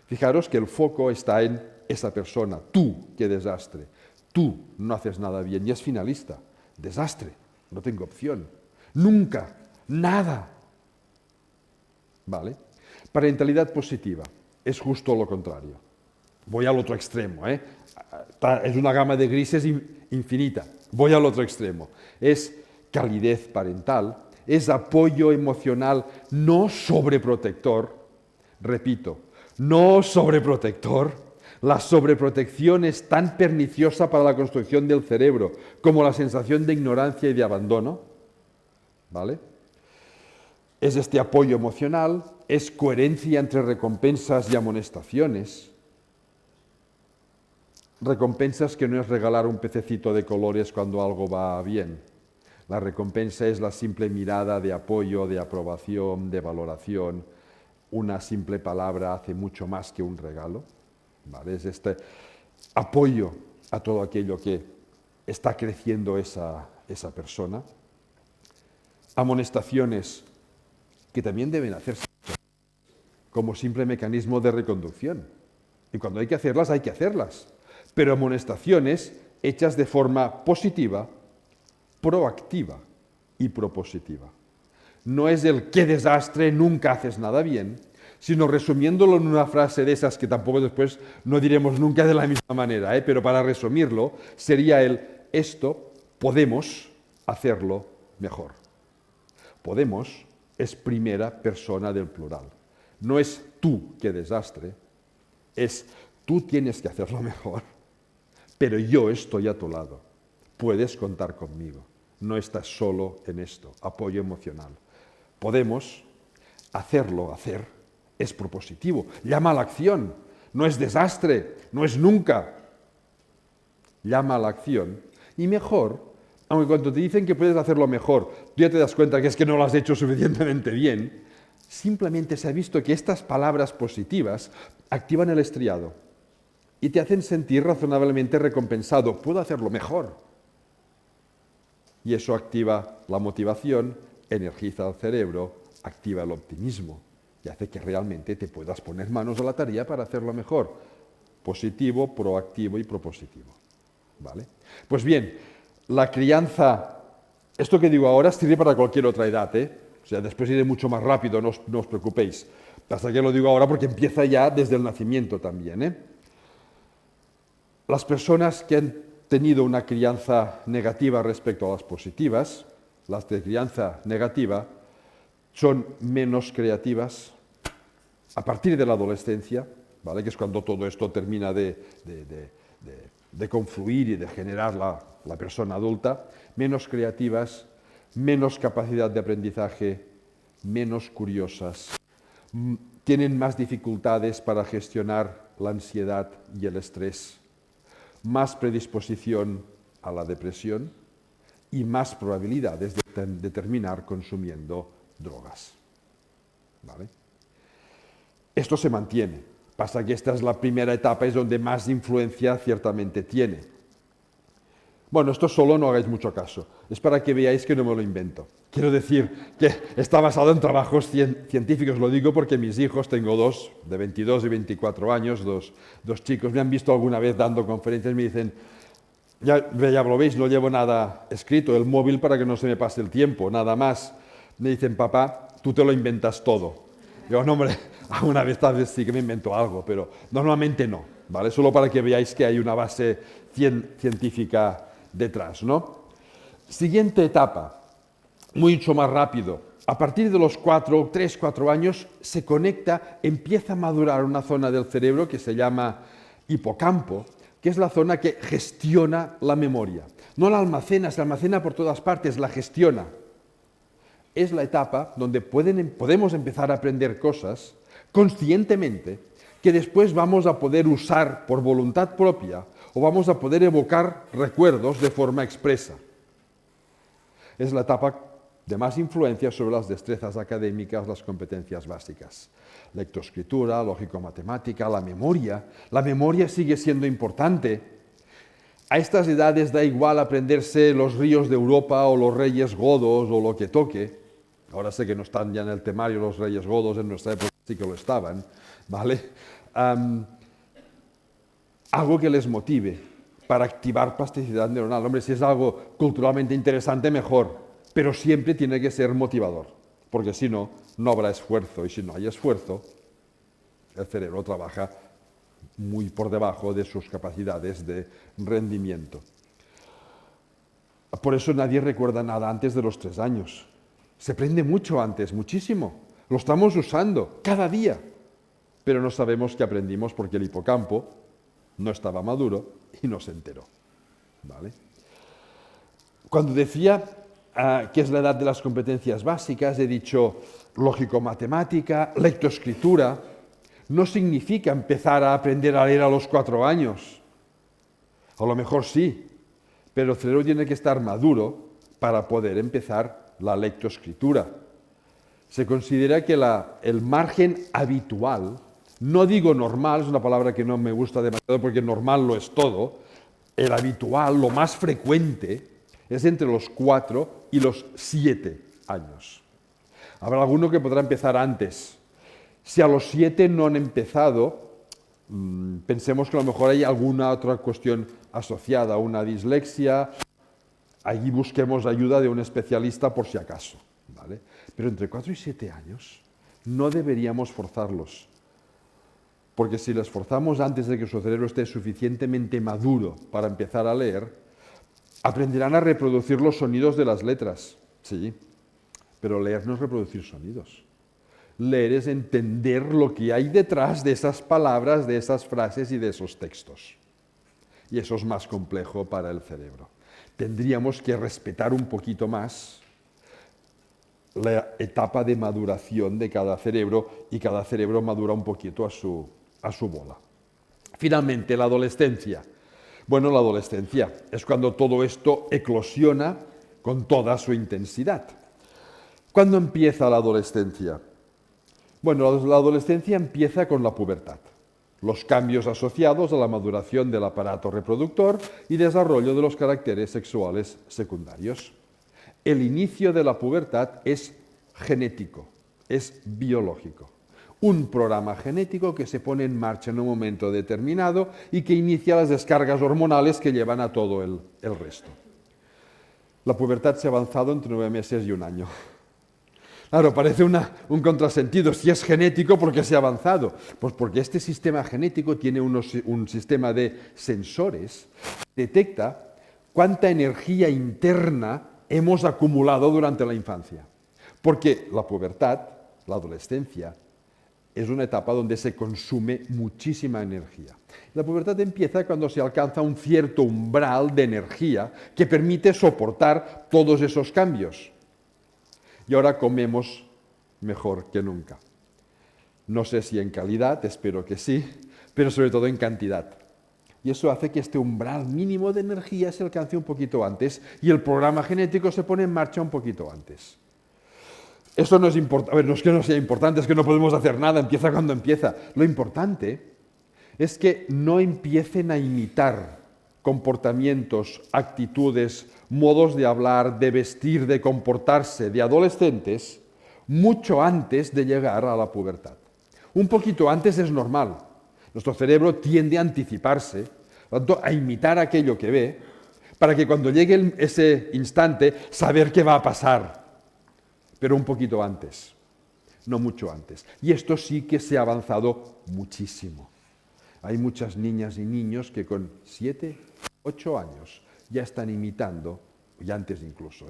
Fijaros que el foco está en esa persona. Tú, qué desastre. Tú no haces nada bien. Y es finalista. Desastre. No tengo opción. Nunca. Nada. ¿Vale? Parentalidad positiva. Es justo lo contrario. Voy al otro extremo, ¿eh? Es una gama de grises infinita. Voy al otro extremo. Es calidez parental, es apoyo emocional no sobreprotector. Repito, no sobreprotector. La sobreprotección es tan perniciosa para la construcción del cerebro como la sensación de ignorancia y de abandono. ¿Vale? Es este apoyo emocional, es coherencia entre recompensas y amonestaciones. Recompensas que no es regalar un pececito de colores cuando algo va bien. La recompensa es la simple mirada de apoyo, de aprobación, de valoración. Una simple palabra hace mucho más que un regalo, ¿vale? Es este apoyo a todo aquello que está creciendo esa persona. Amonestaciones que también deben hacerse como simple mecanismo de reconducción. Y cuando hay que hacerlas, hay que hacerlas. Pero amonestaciones hechas de forma positiva, proactiva y propositiva. No es el qué desastre, nunca haces nada bien, sino resumiéndolo en una frase de esas que tampoco después no diremos nunca de la misma manera, pero para resumirlo sería esto podemos hacerlo mejor. Podemos es primera persona del plural. No es tú, qué desastre, es tú tienes que hacerlo mejor, pero yo estoy a tu lado. Puedes contar conmigo. No estás solo en esto. Apoyo emocional. Podemos hacer es propositivo. Llama a la acción. No es desastre, no es nunca. Llama a la acción. Y mejor, aunque cuando te dicen que puedes hacerlo mejor, tú ya te das cuenta que es que no lo has hecho suficientemente bien, simplemente se ha visto que estas palabras positivas activan el estriado y te hacen sentir razonablemente recompensado. Puedo hacerlo mejor. Y eso activa la motivación, energiza el cerebro, activa el optimismo y hace que realmente te puedas poner manos a la tarea para hacerlo mejor. Positivo, proactivo y propositivo. ¿Vale? Pues bien, la crianza, esto que digo ahora sirve para cualquier otra edad, ¿eh? O sea, después iré mucho más rápido, no os preocupéis. Hasta que lo digo ahora porque empieza ya desde el nacimiento también, ¿eh? Las personas que han tenido una crianza negativa respecto a las positivas, las de crianza negativa, son menos creativas a partir de la adolescencia, ¿vale? Que es cuando todo esto termina de confluir y de generar la persona adulta, menos creativas, menos capacidad de aprendizaje, menos curiosas, tienen más dificultades para gestionar la ansiedad y el estrés, más predisposición a la depresión y más probabilidades de terminar consumiendo drogas. ¿Vale? Esto se mantiene. Pasa que esta es la primera etapa, es donde más influencia ciertamente tiene. Bueno, esto solo no hagáis mucho caso. Es para que veáis que no me lo invento. Quiero decir que está basado en trabajos científicos. Lo digo porque mis hijos, tengo dos, de 22 y 24 años, dos chicos, me han visto alguna vez dando conferencias y me dicen, ya lo veis, no llevo nada escrito, el móvil para que no se me pase el tiempo, nada más. Me dicen, papá, tú te lo inventas todo. Digo, no, hombre, alguna vez tal vez sí que me invento algo, pero normalmente no, ¿vale? Solo para que veáis que hay una base científica detrás, ¿no? Siguiente etapa, mucho más rápido. A partir de los 3, 4 años se conecta, empieza a madurar una zona del cerebro que se llama hipocampo, que es la zona que gestiona la memoria. No la almacena, se almacena por todas partes, la gestiona. Es la etapa donde podemos empezar a aprender cosas conscientemente que después vamos a poder usar por voluntad propia o vamos a poder evocar recuerdos de forma expresa. Es la etapa de más influencia sobre las destrezas académicas, las competencias básicas. Lectoescritura, lógico-matemática, la memoria. La memoria sigue siendo importante. A estas edades da igual aprenderse los ríos de Europa o los reyes godos o lo que toque. Ahora sé que no están ya en el temario los reyes godos, en nuestra época sí que lo estaban, ¿vale? Algo que les motive para activar plasticidad neuronal. Hombre, si es algo culturalmente interesante, mejor, pero siempre tiene que ser motivador, porque si no, no habrá esfuerzo, y si no hay esfuerzo, el cerebro trabaja muy por debajo de sus capacidades de rendimiento. Por eso nadie recuerda nada antes de los 3 años. Se aprende mucho antes, muchísimo. Lo estamos usando cada día, pero no sabemos que aprendimos porque el hipocampo no estaba maduro y no se enteró. ¿Vale? Cuando decía que es la edad de las competencias básicas, he dicho lógico-matemática, lectoescritura. No significa empezar a aprender a leer a los 4 años. A lo mejor sí, pero el cerebro tiene que estar maduro para poder empezar la lectoescritura. Se considera que el margen habitual, no digo normal, es una palabra que no me gusta demasiado porque normal lo es todo, el habitual, lo más frecuente, es entre los 4 y los 7 años. Habrá alguno que podrá empezar antes. Si a los 7 no han empezado, pensemos que a lo mejor hay alguna otra cuestión asociada, una dislexia. Allí busquemos ayuda de un especialista por si acaso, ¿vale? Pero entre 4 y 7 años no deberíamos forzarlos, porque si les forzamos antes de que su cerebro esté suficientemente maduro para empezar a leer, aprenderán a reproducir los sonidos de las letras, sí, pero leer no es reproducir sonidos. Leer es entender lo que hay detrás de esas palabras, de esas frases y de esos textos. Y eso es más complejo para el cerebro. Tendríamos que respetar un poquito más la etapa de maduración de cada cerebro, y cada cerebro madura un poquito a su bola. Finalmente, la adolescencia. Bueno, la adolescencia es cuando todo esto eclosiona con toda su intensidad. ¿Cuándo empieza la adolescencia? Bueno, la adolescencia empieza con la pubertad, los cambios asociados a la maduración del aparato reproductor y desarrollo de los caracteres sexuales secundarios. El inicio de la pubertad es genético, es biológico. Un programa genético que se pone en marcha en un momento determinado y que inicia las descargas hormonales que llevan a todo el resto. La pubertad se ha avanzado entre 9 meses y un año. Claro, parece un contrasentido. Si es genético, ¿por qué se ha avanzado? Pues porque este sistema genético tiene un sistema de sensores que detecta cuánta energía interna hemos acumulado durante la infancia. Porque la pubertad, la adolescencia, es una etapa donde se consume muchísima energía. La pubertad empieza cuando se alcanza un cierto umbral de energía que permite soportar todos esos cambios. Y ahora comemos mejor que nunca. No sé si en calidad, espero que sí, pero sobre todo en cantidad. Y eso hace que este umbral mínimo de energía se alcance un poquito antes y el programa genético se pone en marcha un poquito antes. Esto no es importante, a ver, no es que no sea importante, es que no podemos hacer nada, empieza cuando empieza. Lo importante es que no empiecen a imitar comportamientos, actitudes, modos de hablar, de vestir, de comportarse de adolescentes mucho antes de llegar a la pubertad. Un poquito antes es normal. Nuestro cerebro tiende a anticiparse, a imitar aquello que ve, para que cuando llegue ese instante, saber qué va a pasar. Pero un poquito antes, no mucho antes. Y esto sí que se ha avanzado muchísimo. Hay muchas niñas y niños que con 7, 8 años ya están imitando, y antes incluso,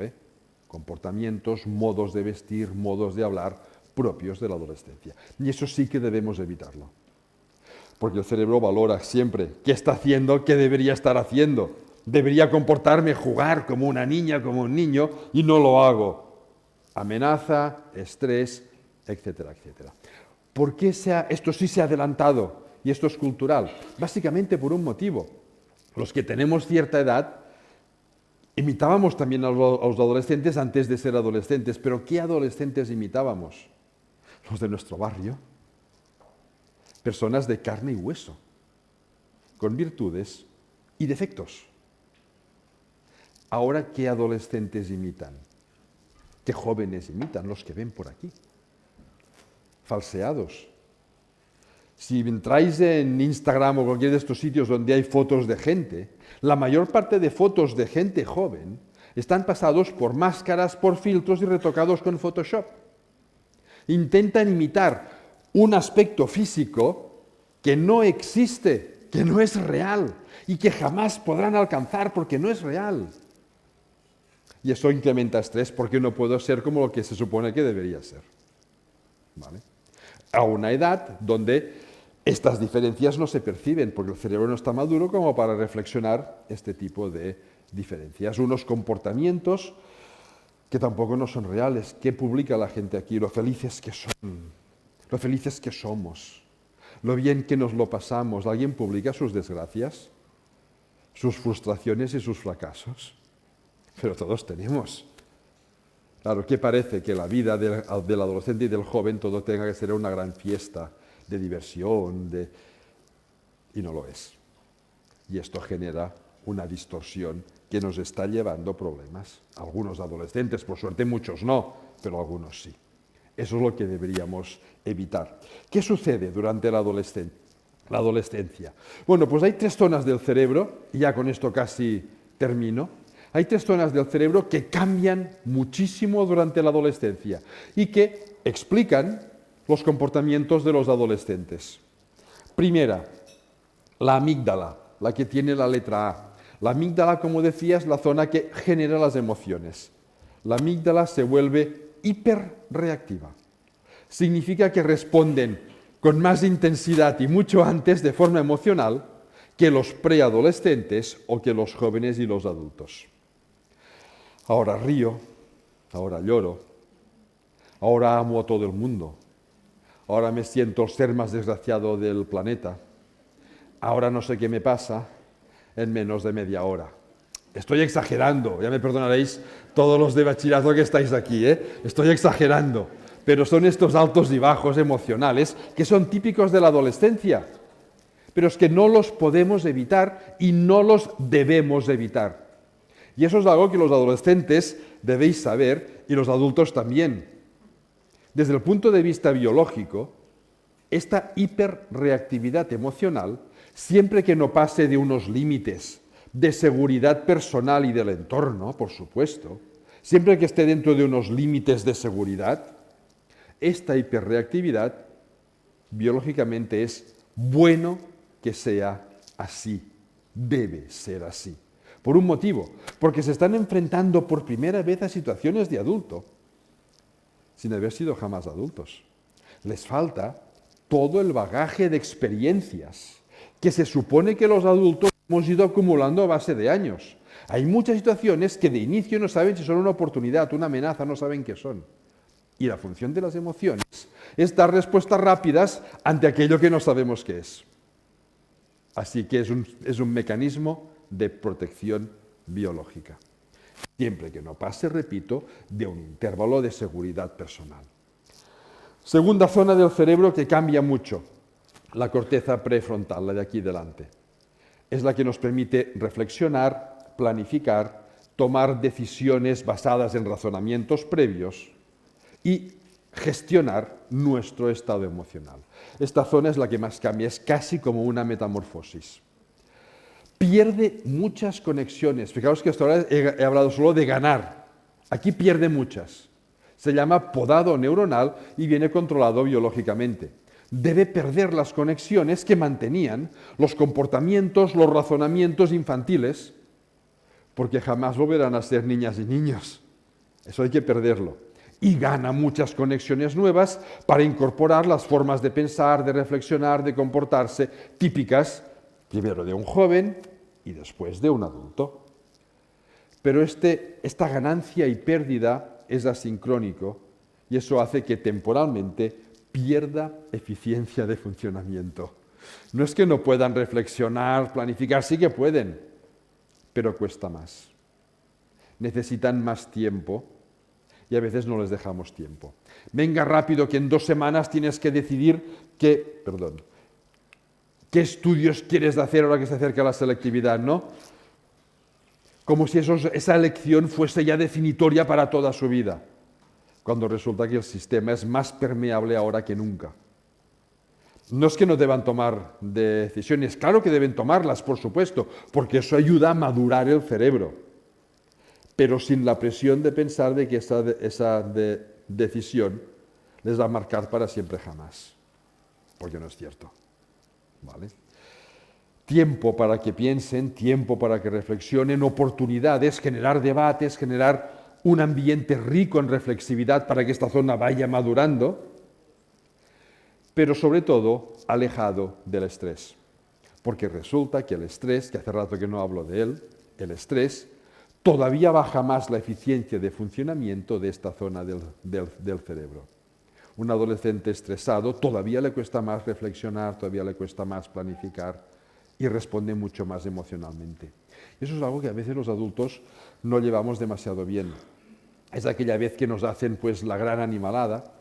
comportamientos, modos de vestir, modos de hablar propios de la adolescencia. Y eso sí que debemos evitarlo. Porque el cerebro valora siempre qué está haciendo, qué debería estar haciendo. Debería comportarme, jugar como una niña, como un niño, y no lo hago. Amenaza, estrés, etcétera, etcétera. ¿Por qué esto sí se ha adelantado? Y esto es cultural. Básicamente por un motivo. Los que tenemos cierta edad imitábamos también a los adolescentes antes de ser adolescentes. ¿Pero qué adolescentes imitábamos? Los de nuestro barrio. Personas de carne y hueso, con virtudes y defectos. Ahora, ¿qué adolescentes imitan? ¿Qué jóvenes imitan? Los que ven por aquí. Falseados. Si entráis en Instagram o cualquier de estos sitios donde hay fotos de gente, la mayor parte de fotos de gente joven están pasados por máscaras, por filtros y retocados con Photoshop. Intentan imitar un aspecto físico que no existe, que no es real y que jamás podrán alcanzar porque no es real. Y eso incrementa estrés porque no puedo ser como lo que se supone que debería ser. ¿Vale? A una edad donde estas diferencias no se perciben porque el cerebro no está maduro como para reflexionar este tipo de diferencias. Unos comportamientos que tampoco no son reales. ¿Qué publica la gente aquí? Lo felices que son, lo felices que somos, lo bien que nos lo pasamos. ¿Alguien publica sus desgracias, sus frustraciones y sus fracasos? Pero todos tenemos. Claro, ¿qué parece? Que la vida del adolescente y del joven todo tenga que ser una gran fiesta de diversión, y no lo es. Y esto genera una distorsión que nos está llevando problemas. Algunos adolescentes, por suerte muchos no, pero algunos sí. Eso es lo que deberíamos evitar. ¿Qué sucede durante la adolescencia? Bueno, pues hay 3 zonas del cerebro, y ya con esto casi termino. Hay 3 zonas del cerebro que cambian muchísimo durante la adolescencia y que explican los comportamientos de los adolescentes. Primera, la amígdala, la que tiene la letra A. La amígdala, como decía, es la zona que genera las emociones. La amígdala se vuelve hiperreactiva. significa que responden con más intensidad y mucho antes de forma emocional que los preadolescentes o que los jóvenes y los adultos. Ahora río, ahora lloro, ahora amo a todo el mundo, ahora me siento el ser más desgraciado del planeta, ahora no sé qué me pasa en menos de media hora. Estoy exagerando, ya me perdonaréis todos los de bachillerato que estáis aquí, estoy exagerando, pero son estos altos y bajos emocionales que son típicos de la adolescencia, pero es que no los podemos evitar y no los debemos evitar. Y eso es algo que los adolescentes debéis saber y los adultos también. Desde el punto de vista biológico, esta hiperreactividad emocional, siempre que no pase de unos límites de seguridad personal y del entorno, por supuesto, siempre que esté dentro de unos límites de seguridad, esta hiperreactividad biológicamente es bueno que sea así, debe ser así. Por un motivo, porque se están enfrentando por primera vez a situaciones de adulto, sin haber sido jamás adultos. Les falta todo el bagaje de experiencias que se supone que los adultos hemos ido acumulando a base de años. Hay muchas situaciones que de inicio no saben si son una oportunidad, una amenaza, no saben qué son. Y la función de las emociones es dar respuestas rápidas ante aquello que no sabemos qué es. Así que es un mecanismo de protección biológica. Siempre que no pase, repito, de un intervalo de seguridad personal. Segunda zona del cerebro que cambia mucho, la corteza prefrontal, la de aquí delante. Es la que nos permite reflexionar, planificar, tomar decisiones basadas en razonamientos previos y gestionar nuestro estado emocional. Esta zona es la que más cambia, es casi como una metamorfosis. Pierde muchas conexiones. Fijaos que hasta ahora he hablado solo de ganar. Aquí pierde muchas. Se llama podado neuronal y viene controlado biológicamente. Debe perder las conexiones que mantenían los comportamientos, los razonamientos infantiles, porque jamás volverán a ser niñas y niños. Eso hay que perderlo. Y gana muchas conexiones nuevas para incorporar las formas de pensar, de reflexionar, de comportarse típicas, primero de un joven y después de un adulto. Pero esta ganancia y pérdida es asincrónico y eso hace que temporalmente pierda eficiencia de funcionamiento. No es que no puedan reflexionar, planificar, sí que pueden, pero cuesta más. Necesitan más tiempo y a veces no les dejamos tiempo. Venga rápido que en 2 semanas tienes que decidir qué estudios quieres hacer ahora que se acerca la selectividad, ¿no? Como si esa elección fuese ya definitoria para toda su vida, cuando resulta que el sistema es más permeable ahora que nunca. No es que no deban tomar decisiones, claro que deben tomarlas, por supuesto, porque eso ayuda a madurar el cerebro, pero sin la presión de pensar de que esa decisión les va a marcar para siempre jamás, porque no es cierto. ¿Vale? Tiempo para que piensen, tiempo para que reflexionen, oportunidades, generar debates, generar un ambiente rico en reflexividad para que esta zona vaya madurando, pero sobre todo alejado del estrés. Porque resulta que el estrés, que hace rato que no hablo de él, el estrés todavía baja más la eficiencia de funcionamiento de esta zona del cerebro. Un adolescente estresado todavía le cuesta más reflexionar, todavía le cuesta más planificar y responde mucho más emocionalmente. Y eso es algo que a veces los adultos no llevamos demasiado bien. Es aquella vez que nos hacen pues la gran animalada,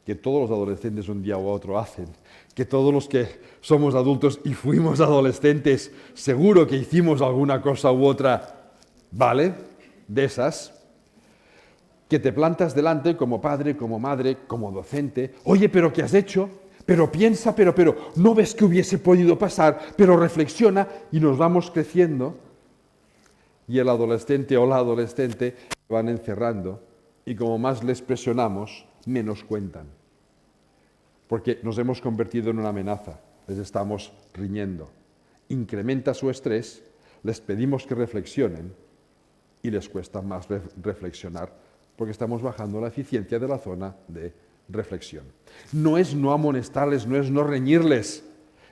que todos los adolescentes un día u otro hacen, que todos los que somos adultos y fuimos adolescentes seguro que hicimos alguna cosa u otra, ¿vale? De esas, que te plantas delante como padre, como madre, como docente. Oye, ¿pero qué has hecho? Pero piensa, pero, ¿no ves que hubiese podido pasar? Pero reflexiona y nos vamos creciendo. Y el adolescente o la adolescente van encerrando y como más les presionamos, menos cuentan. Porque nos hemos convertido en una amenaza, les estamos riñendo. Incrementa su estrés, les pedimos que reflexionen y les cuesta más reflexionar porque estamos bajando la eficiencia de la zona de reflexión. No es no amonestarles, no es no reñirles,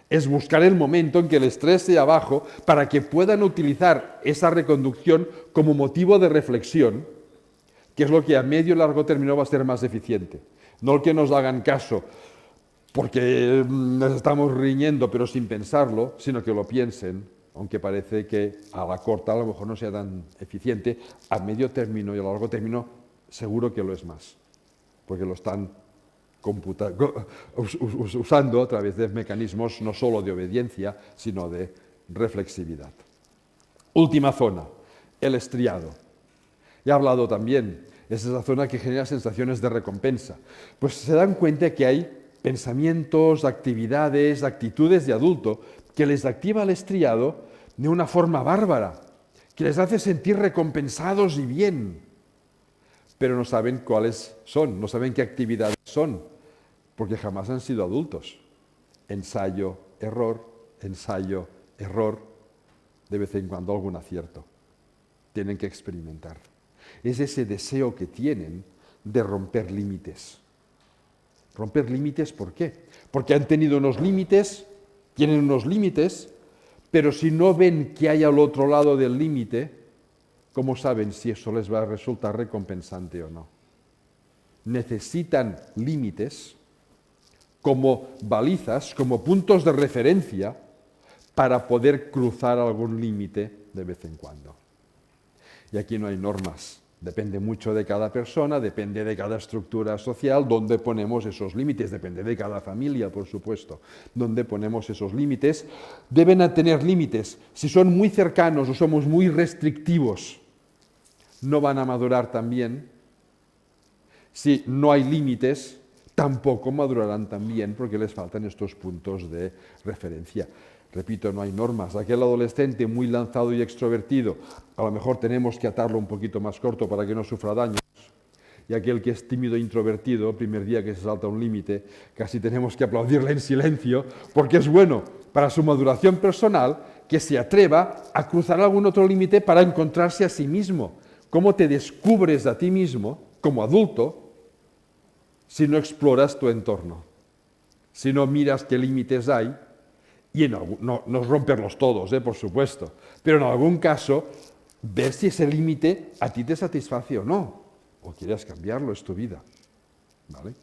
es buscar el momento en que el estrés sea bajo para que puedan utilizar esa reconducción como motivo de reflexión, que es lo que a medio y largo término va a ser más eficiente. No el que nos hagan caso porque nos estamos riñendo pero sin pensarlo, sino que lo piensen, aunque parece que a la corta a lo mejor no sea tan eficiente, a medio término y a largo término seguro que lo es más, porque lo están usando a través de mecanismos no solo de obediencia, sino de reflexividad. Última zona, el estriado. He hablado también, es esa zona que genera sensaciones de recompensa. Pues se dan cuenta que hay pensamientos, actividades, actitudes de adulto que les activa el estriado de una forma bárbara, que les hace sentir recompensados y bien, pero no saben cuáles son, no saben qué actividades son, porque jamás han sido adultos. Ensayo, error, de vez en cuando algún acierto. Tienen que experimentar. Es ese deseo que tienen de romper límites. ¿Romper límites por qué? Porque han tenido unos límites, tienen unos límites, pero si no ven que hay al otro lado del límite, ¿cómo saben si eso les va a resultar recompensante o no? Necesitan límites como balizas, como puntos de referencia para poder cruzar algún límite de vez en cuando. Y aquí no hay normas. Depende mucho de cada persona, depende de cada estructura social, dónde ponemos esos límites, depende de cada familia, por supuesto, dónde ponemos esos límites. Deben tener límites. Si son muy cercanos o somos muy restrictivos, no van a madurar tan bien. Si no hay límites, tampoco madurarán tan bien porque les faltan estos puntos de referencia. Repito, no hay normas. Aquel adolescente muy lanzado y extrovertido, a lo mejor tenemos que atarlo un poquito más corto para que no sufra daños. Y aquel que es tímido e introvertido, el primer día que se salta un límite, casi tenemos que aplaudirle en silencio, porque es bueno para su maduración personal que se atreva a cruzar algún otro límite para encontrarse a sí mismo. ¿Cómo te descubres a ti mismo como adulto si no exploras tu entorno? Si no miras qué límites hay. Y no romperlos todos, por supuesto, pero en algún caso, ver si ese límite a ti te satisface o no, o quieres cambiarlo, es tu vida. ¿Vale?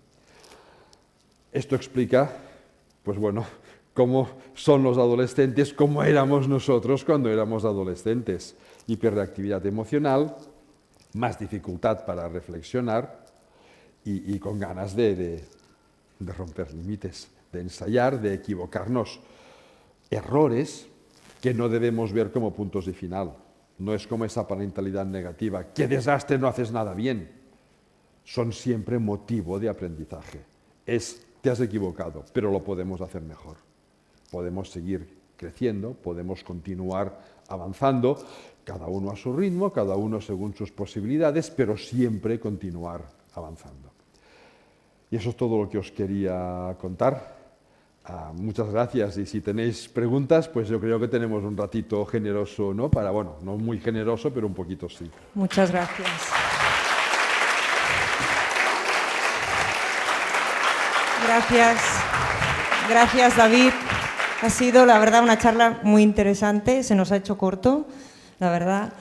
Esto explica, pues bueno, cómo son los adolescentes, cómo éramos nosotros cuando éramos adolescentes. Hiperreactividad emocional, más dificultad para reflexionar y con ganas de romper límites, de ensayar, de equivocarnos. Errores que no debemos ver como puntos de final. No es como esa parentalidad negativa. ¡Qué desastre! No haces nada bien. Son siempre motivo de aprendizaje. Te has equivocado, pero lo podemos hacer mejor. Podemos seguir creciendo, podemos continuar avanzando, cada uno a su ritmo, cada uno según sus posibilidades, pero siempre continuar avanzando. Y eso es todo lo que os quería contar. Muchas gracias, y si tenéis preguntas, pues yo creo que tenemos un ratito generoso, ¿no? Para, bueno, no muy generoso, pero un poquito sí. Muchas gracias. Gracias, David. Ha sido, la verdad, una charla muy interesante, se nos ha hecho corto, la verdad.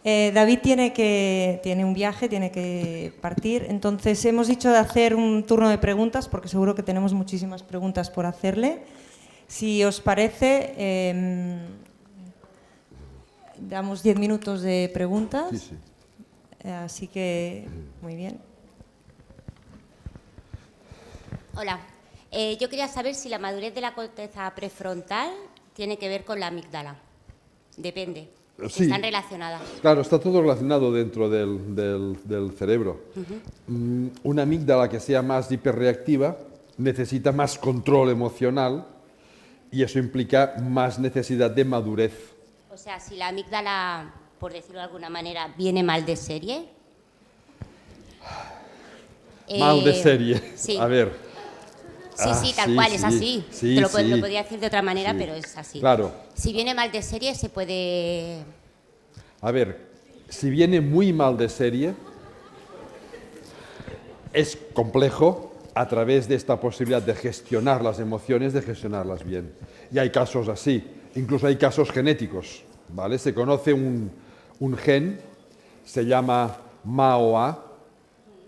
David tiene un viaje, tiene que partir, entonces hemos dicho de hacer un turno de preguntas porque seguro que tenemos muchísimas preguntas por hacerle. Si os parece, damos 10 minutos de preguntas. Sí, sí. Así que, muy bien. Hola, yo quería saber si la madurez de la corteza prefrontal tiene que ver con la amígdala. Depende. Sí. Están relacionadas. Claro, está todo relacionado dentro del cerebro. Una amígdala que sea más hiperreactiva necesita más control emocional y eso implica más necesidad de madurez. O sea, si la amígdala, por decirlo de alguna manera, viene mal de serie. Mal de serie. Sí. A ver. Sí, tal cual, es así. Sí, Lo podría decir de otra manera, sí. pero es así. Claro. Si viene mal de serie, se puede... A ver, si viene muy mal de serie, es complejo, a través de esta posibilidad de gestionar las emociones, de gestionarlas bien. Y hay casos así, incluso hay casos genéticos, ¿vale? Se conoce un gen, se llama MAOA.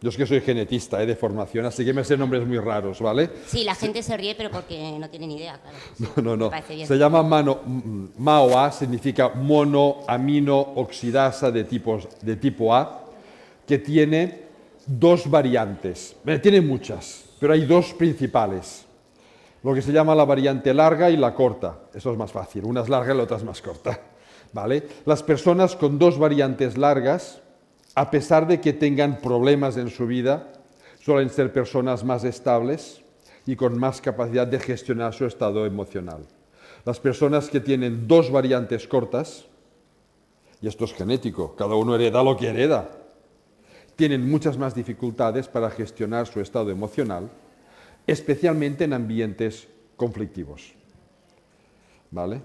Yo es que soy genetista de formación, así que me sé nombres muy raros, ¿vale? Sí, la gente se ríe, pero porque no tienen idea, claro. Sí, No. me parece bien. Se llama MAOA, significa monoamino-oxidasa de tipo A, que tiene dos variantes. Tiene muchas, pero hay dos principales. Lo que se llama la variante larga y la corta. Eso es más fácil. Una es larga y la otra es más corta, ¿vale? Las personas con dos variantes largas, a pesar de que tengan problemas en su vida, suelen ser personas más estables y con más capacidad de gestionar su estado emocional. Las personas que tienen dos variantes cortas, y esto es genético, cada uno hereda lo que hereda, tienen muchas más dificultades para gestionar su estado emocional, especialmente en ambientes conflictivos. ¿Vale?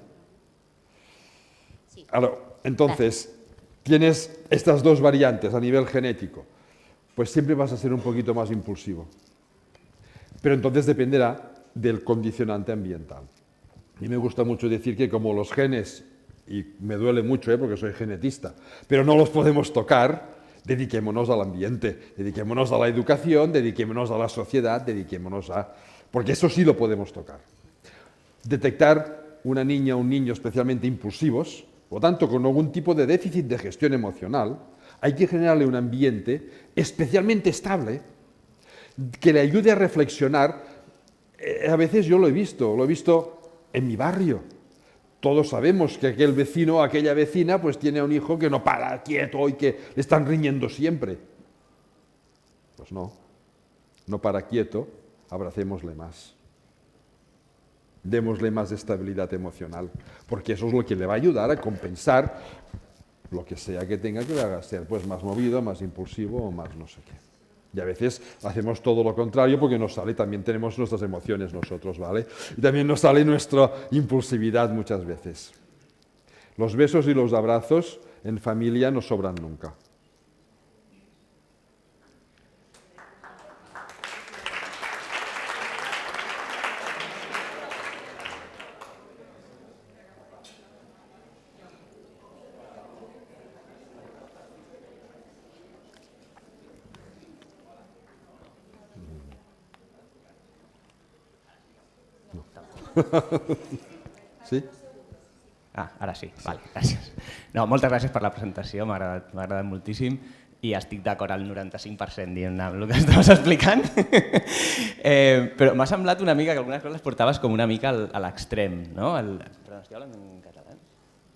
Sí. Ahora, entonces, tienes estas dos variantes a nivel genético, pues siempre vas a ser un poquito más impulsivo. Pero entonces dependerá del condicionante ambiental. A mí me gusta mucho decir que como los genes, y me duele mucho porque soy genetista, pero no los podemos tocar, dediquémonos al ambiente, dediquémonos a la educación, dediquémonos a la sociedad, dediquémonos a... Porque eso sí lo podemos tocar. Detectar una niña o un niño especialmente impulsivos, por lo tanto con algún tipo de déficit de gestión emocional, hay que generarle un ambiente especialmente estable que le ayude a reflexionar. A veces yo lo he visto en mi barrio. Todos sabemos que aquel vecino o aquella vecina pues tiene un hijo que no para quieto y que le están riñendo siempre. Pues no para quieto, abracémosle más. Démosle más estabilidad emocional, porque eso es lo que le va a ayudar a compensar lo que sea que tenga que le haga ser pues más movido, más impulsivo o más no sé qué. Y a veces hacemos todo lo contrario porque nos sale, también tenemos nuestras emociones nosotros, ¿vale? Y también nos sale nuestra impulsividad muchas veces. Los besos y los abrazos en familia no sobran nunca. Sí? Ara sí, vale, gràcies. No, moltes gràcies per la presentació, m'ha agradat moltíssim i estic d'acord al 95% dient amb el que estaves explicant. Però m'ha semblat una mica que algunes coses les portaves com una mica a l'extrem, no? Perdó, estic parlant en català?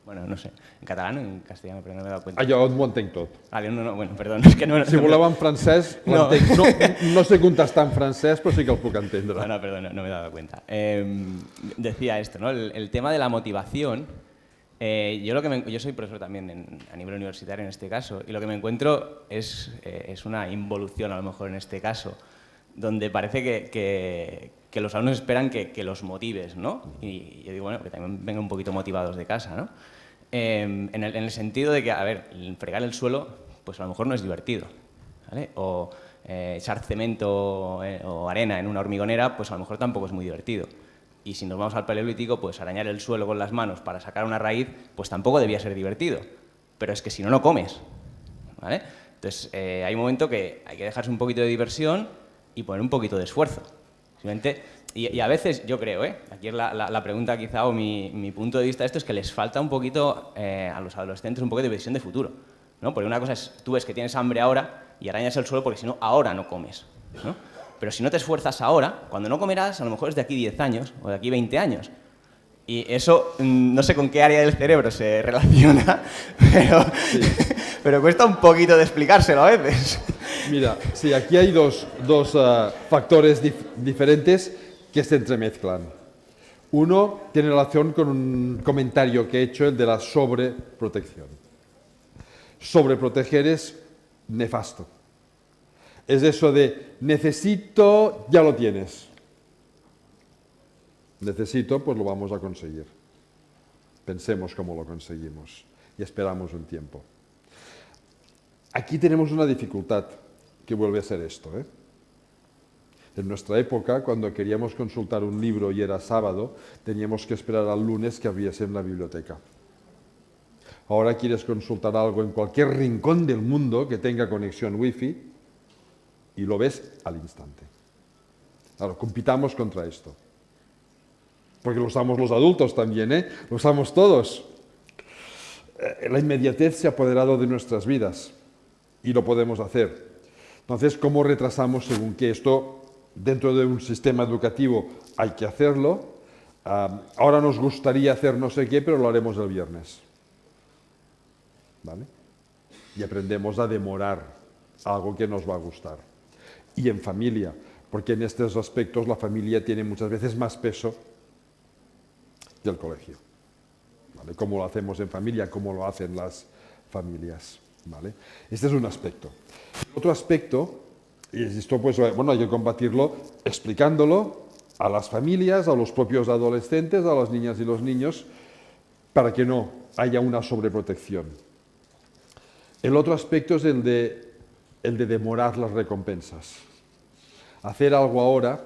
Bueno, no sé, en català o en castellà, però no m'he dado cuenta. Jo m'ho entenc tot. Vale, no, bueno, perdó, és que no... Si voleu en francès, No. no sé contestar en francés, però sí que el puc entendre. No, perdón, no me he dado cuenta. Decía esto, ¿no? El tema de la motivación. Yo soy profesor también a nivel universitario en este caso, y lo que me encuentro es una involución a lo mejor en este caso, donde parece que los alumnos esperan que los motives, ¿no? Y yo digo, bueno, que también vengan un poquito motivados de casa, ¿no? En el sentido de que, a ver, fregar el suelo, pues a lo mejor no es divertido, ¿vale? O echar cemento o arena en una hormigonera, pues a lo mejor tampoco es muy divertido. Y si nos vamos al paleolítico, pues arañar el suelo con las manos para sacar una raíz, pues tampoco debía ser divertido. Pero es que si no, no comes, ¿vale? Entonces, hay un momento que hay que dejarse un poquito de diversión y poner un poquito de esfuerzo. Simplemente, y a veces, yo creo, aquí es la pregunta quizá o mi punto de vista de esto es que les falta un poquito a los adolescentes un poco de visión de futuro, ¿no? Porque una cosa es, tú ves que tienes hambre ahora y arañas el suelo porque si no, ahora no comes, ¿no? Pero si no te esfuerzas ahora, cuando no comerás, a lo mejor es de aquí 10 años o de aquí 20 años. Y eso, no sé con qué área del cerebro se relaciona, pero cuesta un poquito de explicárselo a veces. Mira, sí, aquí hay dos factores diferentes que se entremezclan. Uno tiene relación con un comentario que he hecho, el de la sobreprotección. Sobreproteger es nefasto. Es eso de necesito, ya lo tienes. Necesito, pues lo vamos a conseguir. Pensemos cómo lo conseguimos y esperamos un tiempo. Aquí tenemos una dificultad que vuelve a ser esto, En nuestra época, cuando queríamos consultar un libro y era sábado, teníamos que esperar al lunes que abriese en la biblioteca. Ahora quieres consultar algo en cualquier rincón del mundo que tenga conexión wifi y lo ves al instante. Claro, compitamos contra esto. Porque lo usamos los adultos también, ¿eh? Lo usamos todos. La inmediatez se ha apoderado de nuestras vidas y lo podemos hacer. Entonces, ¿cómo retrasamos según qué? Esto, dentro de un sistema educativo, hay que hacerlo. Ahora nos gustaría hacer no sé qué, pero lo haremos el viernes. ¿Vale? Y aprendemos a demorar algo que nos va a gustar. Y en familia, porque en estos aspectos la familia tiene muchas veces más peso que el colegio. ¿Vale? Cómo lo hacemos en familia, cómo lo hacen las familias. ¿Vale? Este es un aspecto. Otro aspecto, y esto pues, bueno, hay que combatirlo explicándolo a las familias, a los propios adolescentes, a las niñas y los niños, para que no haya una sobreprotección. El otro aspecto es el de demorar las recompensas. Hacer algo ahora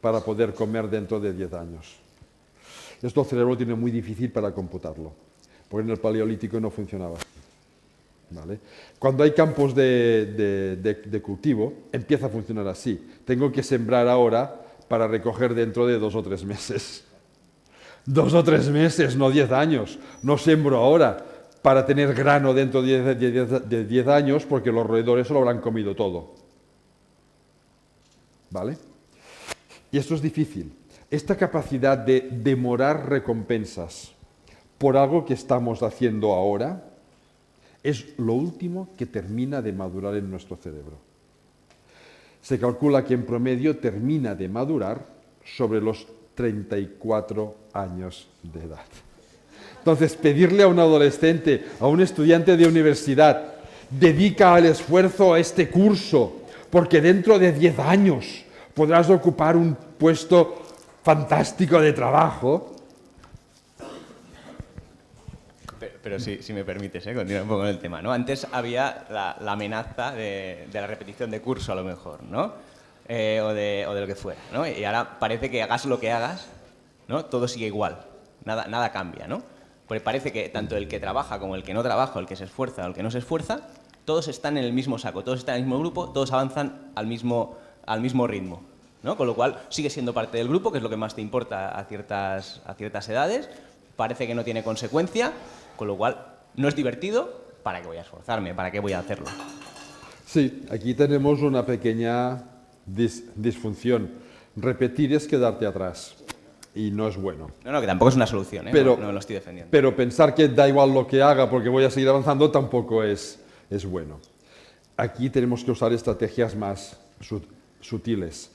para poder comer dentro de 10 años. Esto el cerebro tiene muy difícil para computarlo, porque en el Paleolítico no funcionaba así. ¿Vale? Cuando hay campos de cultivo, empieza a funcionar así. Tengo que sembrar ahora para recoger dentro de 2 o 3 meses. 2 o 3 meses, no 10 años. No siembro ahora para tener grano dentro de 10 años, porque los roedores se lo habrán comido todo. ¿Vale? Y esto es difícil. Esta capacidad de demorar recompensas por algo que estamos haciendo ahora es lo último que termina de madurar en nuestro cerebro. Se calcula que en promedio termina de madurar sobre los 34 años de edad. Entonces, pedirle a un adolescente, a un estudiante de universidad, dedica el esfuerzo a este curso, porque dentro de 10 años podrás ocupar un puesto fantástico de trabajo. Pero si me permites, continuar un poco con el tema, ¿no? Antes había la amenaza de la repetición de curso, a lo mejor, ¿no? O de lo que fuera, ¿no? Y ahora parece que hagas lo que hagas, ¿no? Todo sigue igual, nada cambia, ¿no? Porque parece que tanto el que trabaja como el que no trabaja, el que se esfuerza o el que no se esfuerza, todos están en el mismo saco, todos están en el mismo grupo, todos avanzan al mismo ritmo, ¿no? Con lo cual sigue siendo parte del grupo, que es lo que más te importa a ciertas edades, parece que no tiene consecuencia, con lo cual no es divertido, ¿para qué voy a esforzarme? ¿Para qué voy a hacerlo? Sí, aquí tenemos una pequeña disfunción. Repetir es quedarte atrás. Y no es bueno. No, que tampoco es una solución, ¿eh? Pero, no lo estoy defendiendo. Pero pensar que da igual lo que haga porque voy a seguir avanzando tampoco es bueno. Aquí tenemos que usar estrategias más sutiles.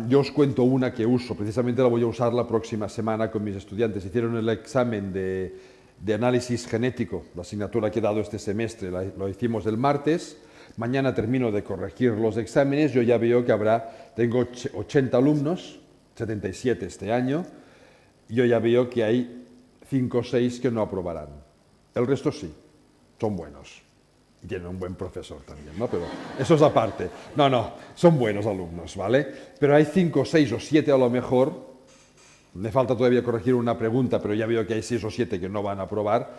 Yo os cuento una que uso, precisamente la voy a usar la próxima semana con mis estudiantes. Hicieron el examen de análisis genético, la asignatura que he dado este semestre, lo hicimos el martes. Mañana termino de corregir los exámenes, yo ya veo que tengo 80 alumnos, 77 este año, yo ya veo que hay 5 o 6 que no aprobarán. El resto sí, son buenos. Y tienen un buen profesor también, ¿no? Pero eso es aparte. No, son buenos alumnos, ¿vale? Pero hay 5, 6 o 7 a lo mejor, me falta todavía corregir una pregunta, pero ya veo que hay 6 o 7 que no van a aprobar.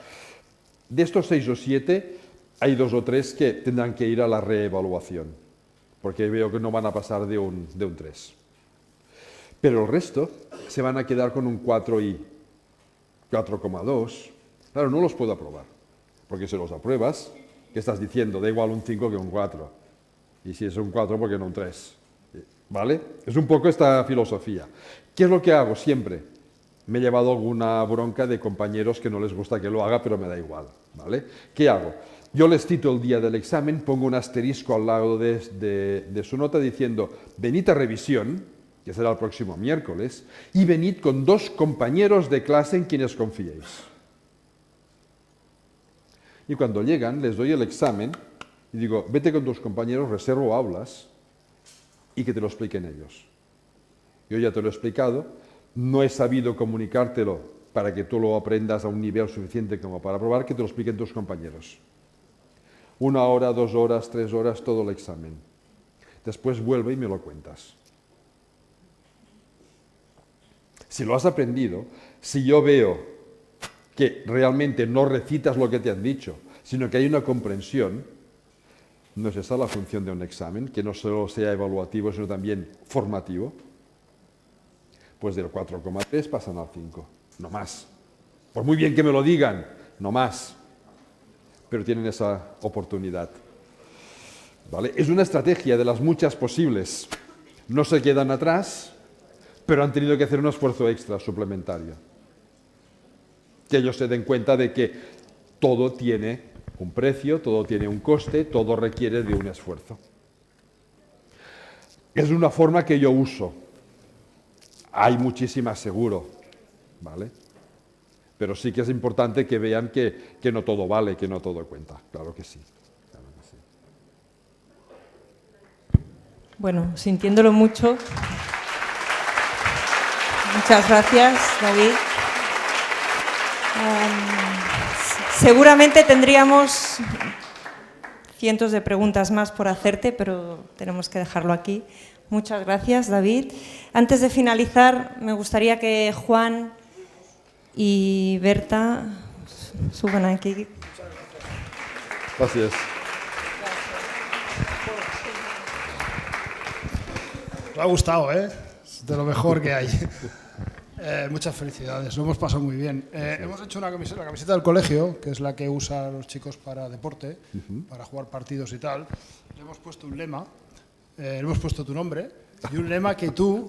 De estos 6 o 7, hay 2 o 3 que tendrán que ir a la reevaluación, porque veo que no van a pasar de un 3. Pero el resto se van a quedar con un 4 y 4,2. Claro, no los puedo aprobar, porque si los apruebas, ¿qué estás diciendo? Da igual un 5 que un 4. Y si es un 4, ¿por qué no un 3? ¿Vale? Es un poco esta filosofía. ¿Qué es lo que hago siempre? Me he llevado alguna bronca de compañeros que no les gusta que lo haga, pero me da igual. ¿Vale? ¿Qué hago? Yo les cito el día del examen, pongo un asterisco al lado de su nota diciendo, venid a revisión, que será el próximo miércoles, y venid con 2 compañeros de clase en quienes confiéis. Y cuando llegan, les doy el examen y digo, vete con tus compañeros, reservo aulas y que te lo expliquen ellos. Yo ya te lo he explicado, no he sabido comunicártelo para que tú lo aprendas a un nivel suficiente como para aprobar, que te lo expliquen tus compañeros. 1 hora, 2 horas, 3 horas, todo el examen. Después vuelve y me lo cuentas. Si lo has aprendido, si yo veo que realmente no recitas lo que te han dicho, sino que hay una comprensión, ¿no es esa la función de un examen? Que no solo sea evaluativo, sino también formativo. Pues del 4,3 pasan al 5, no más. Por muy bien que me lo digan, no más. Pero tienen esa oportunidad. ¿Vale? Es una estrategia de las muchas posibles. No se quedan atrás, pero han tenido que hacer un esfuerzo extra, suplementario. Que ellos se den cuenta de que todo tiene un precio, todo tiene un coste, todo requiere de un esfuerzo. Es una forma que yo uso. Hay muchísimas seguro, ¿vale? Pero sí que es importante que vean que no todo vale, que no todo cuenta. Claro que sí. Claro que sí. Bueno, sintiéndolo mucho. Muchas gracias, David. Seguramente tendríamos cientos de preguntas más por hacerte, pero tenemos que dejarlo aquí. Muchas gracias, David. Antes de finalizar, me gustaría que Juan y Berta suban aquí. Gracias. Me ha gustado, ¿eh? Es de lo mejor que hay. Muchas felicidades, lo hemos pasado muy bien. Hemos hecho la camiseta del colegio, que es la que usan los chicos para deporte, para jugar partidos y tal. Le hemos puesto un lema, le hemos puesto tu nombre, y un lema que tú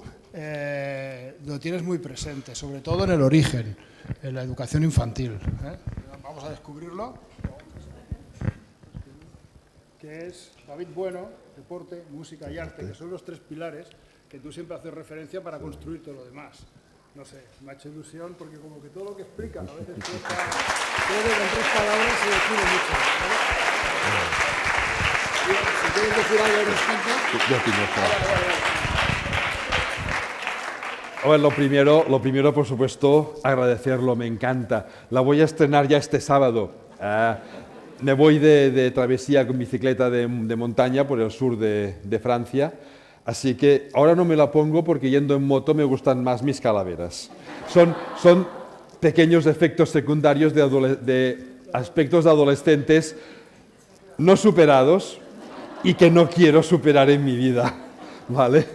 lo tienes muy presente, sobre todo en el origen, en la educación infantil. Vamos a descubrirlo. Que es David Bueno, deporte, música y arte, que son los tres pilares que tú siempre haces referencia para construir todo lo demás. No sé, me ha hecho ilusión porque como que todo lo que explica a veces cuesta, puede con tres palabras se define mucho, ¿vale? Si quieres decir algo al respecto. A ver, lo primero, por supuesto, agradecerlo, me encanta. La voy a estrenar ya este sábado. Me voy de travesía con bicicleta de montaña por el sur de Francia. Así que ahora no me la pongo porque yendo en moto me gustan más mis calaveras. Son pequeños efectos secundarios de aspectos de adolescentes no superados y que no quiero superar en mi vida, ¿vale?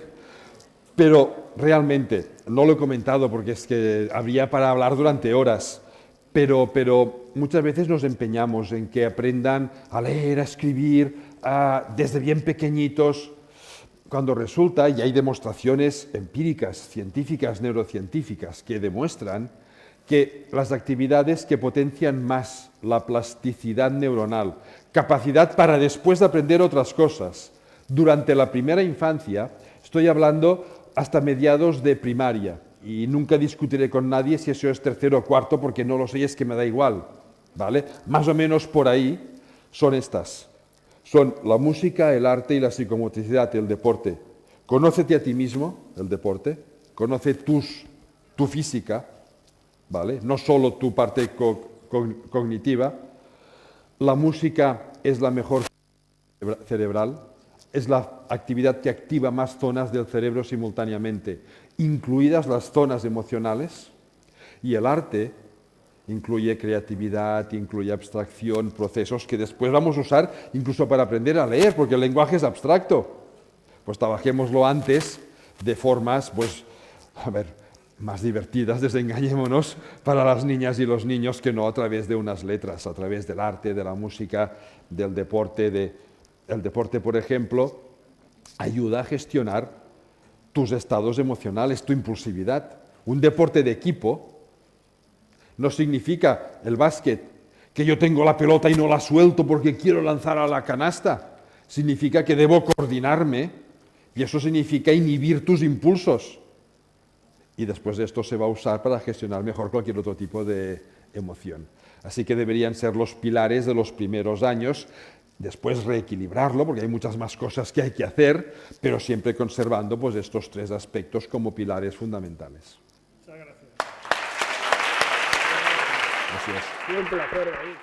Pero realmente, no lo he comentado porque es que habría para hablar durante horas, pero muchas veces nos empeñamos en que aprendan a leer, a escribir, desde bien pequeñitos, cuando resulta, y hay demostraciones empíricas, científicas, neurocientíficas, que demuestran que las actividades que potencian más la plasticidad neuronal, capacidad para después de aprender otras cosas, durante la primera infancia, estoy hablando hasta mediados de primaria, y nunca discutiré con nadie si eso es tercero o cuarto, porque no lo sé, es que me da igual, ¿vale? Más o menos por ahí son estas. Son la música, el arte y la psicomotricidad, el deporte. Conócete a ti mismo, el deporte, conoce tu física, ¿vale? No solo tu parte cognitiva. La música es la mejor cerebral, es la actividad que activa más zonas del cerebro simultáneamente, incluidas las zonas emocionales, y el arte incluye creatividad, incluye abstracción, procesos que después vamos a usar incluso para aprender a leer, porque el lenguaje es abstracto. Pues trabajémoslo antes de formas, pues, a ver, más divertidas, desengañémonos, para las niñas y los niños que no a través de unas letras, a través del arte, de la música, del deporte. El deporte, por ejemplo, ayuda a gestionar tus estados emocionales, tu impulsividad. Un deporte de equipo no significa el básquet, que yo tengo la pelota y no la suelto porque quiero lanzar a la canasta. Significa que debo coordinarme y eso significa inhibir tus impulsos. Y después de esto se va a usar para gestionar mejor cualquier otro tipo de emoción. Así que deberían ser los pilares de los primeros años, después reequilibrarlo, porque hay muchas más cosas que hay que hacer, pero siempre conservando pues, estos tres aspectos como pilares fundamentales. Muchas gracias. Gracias. Un placer, David.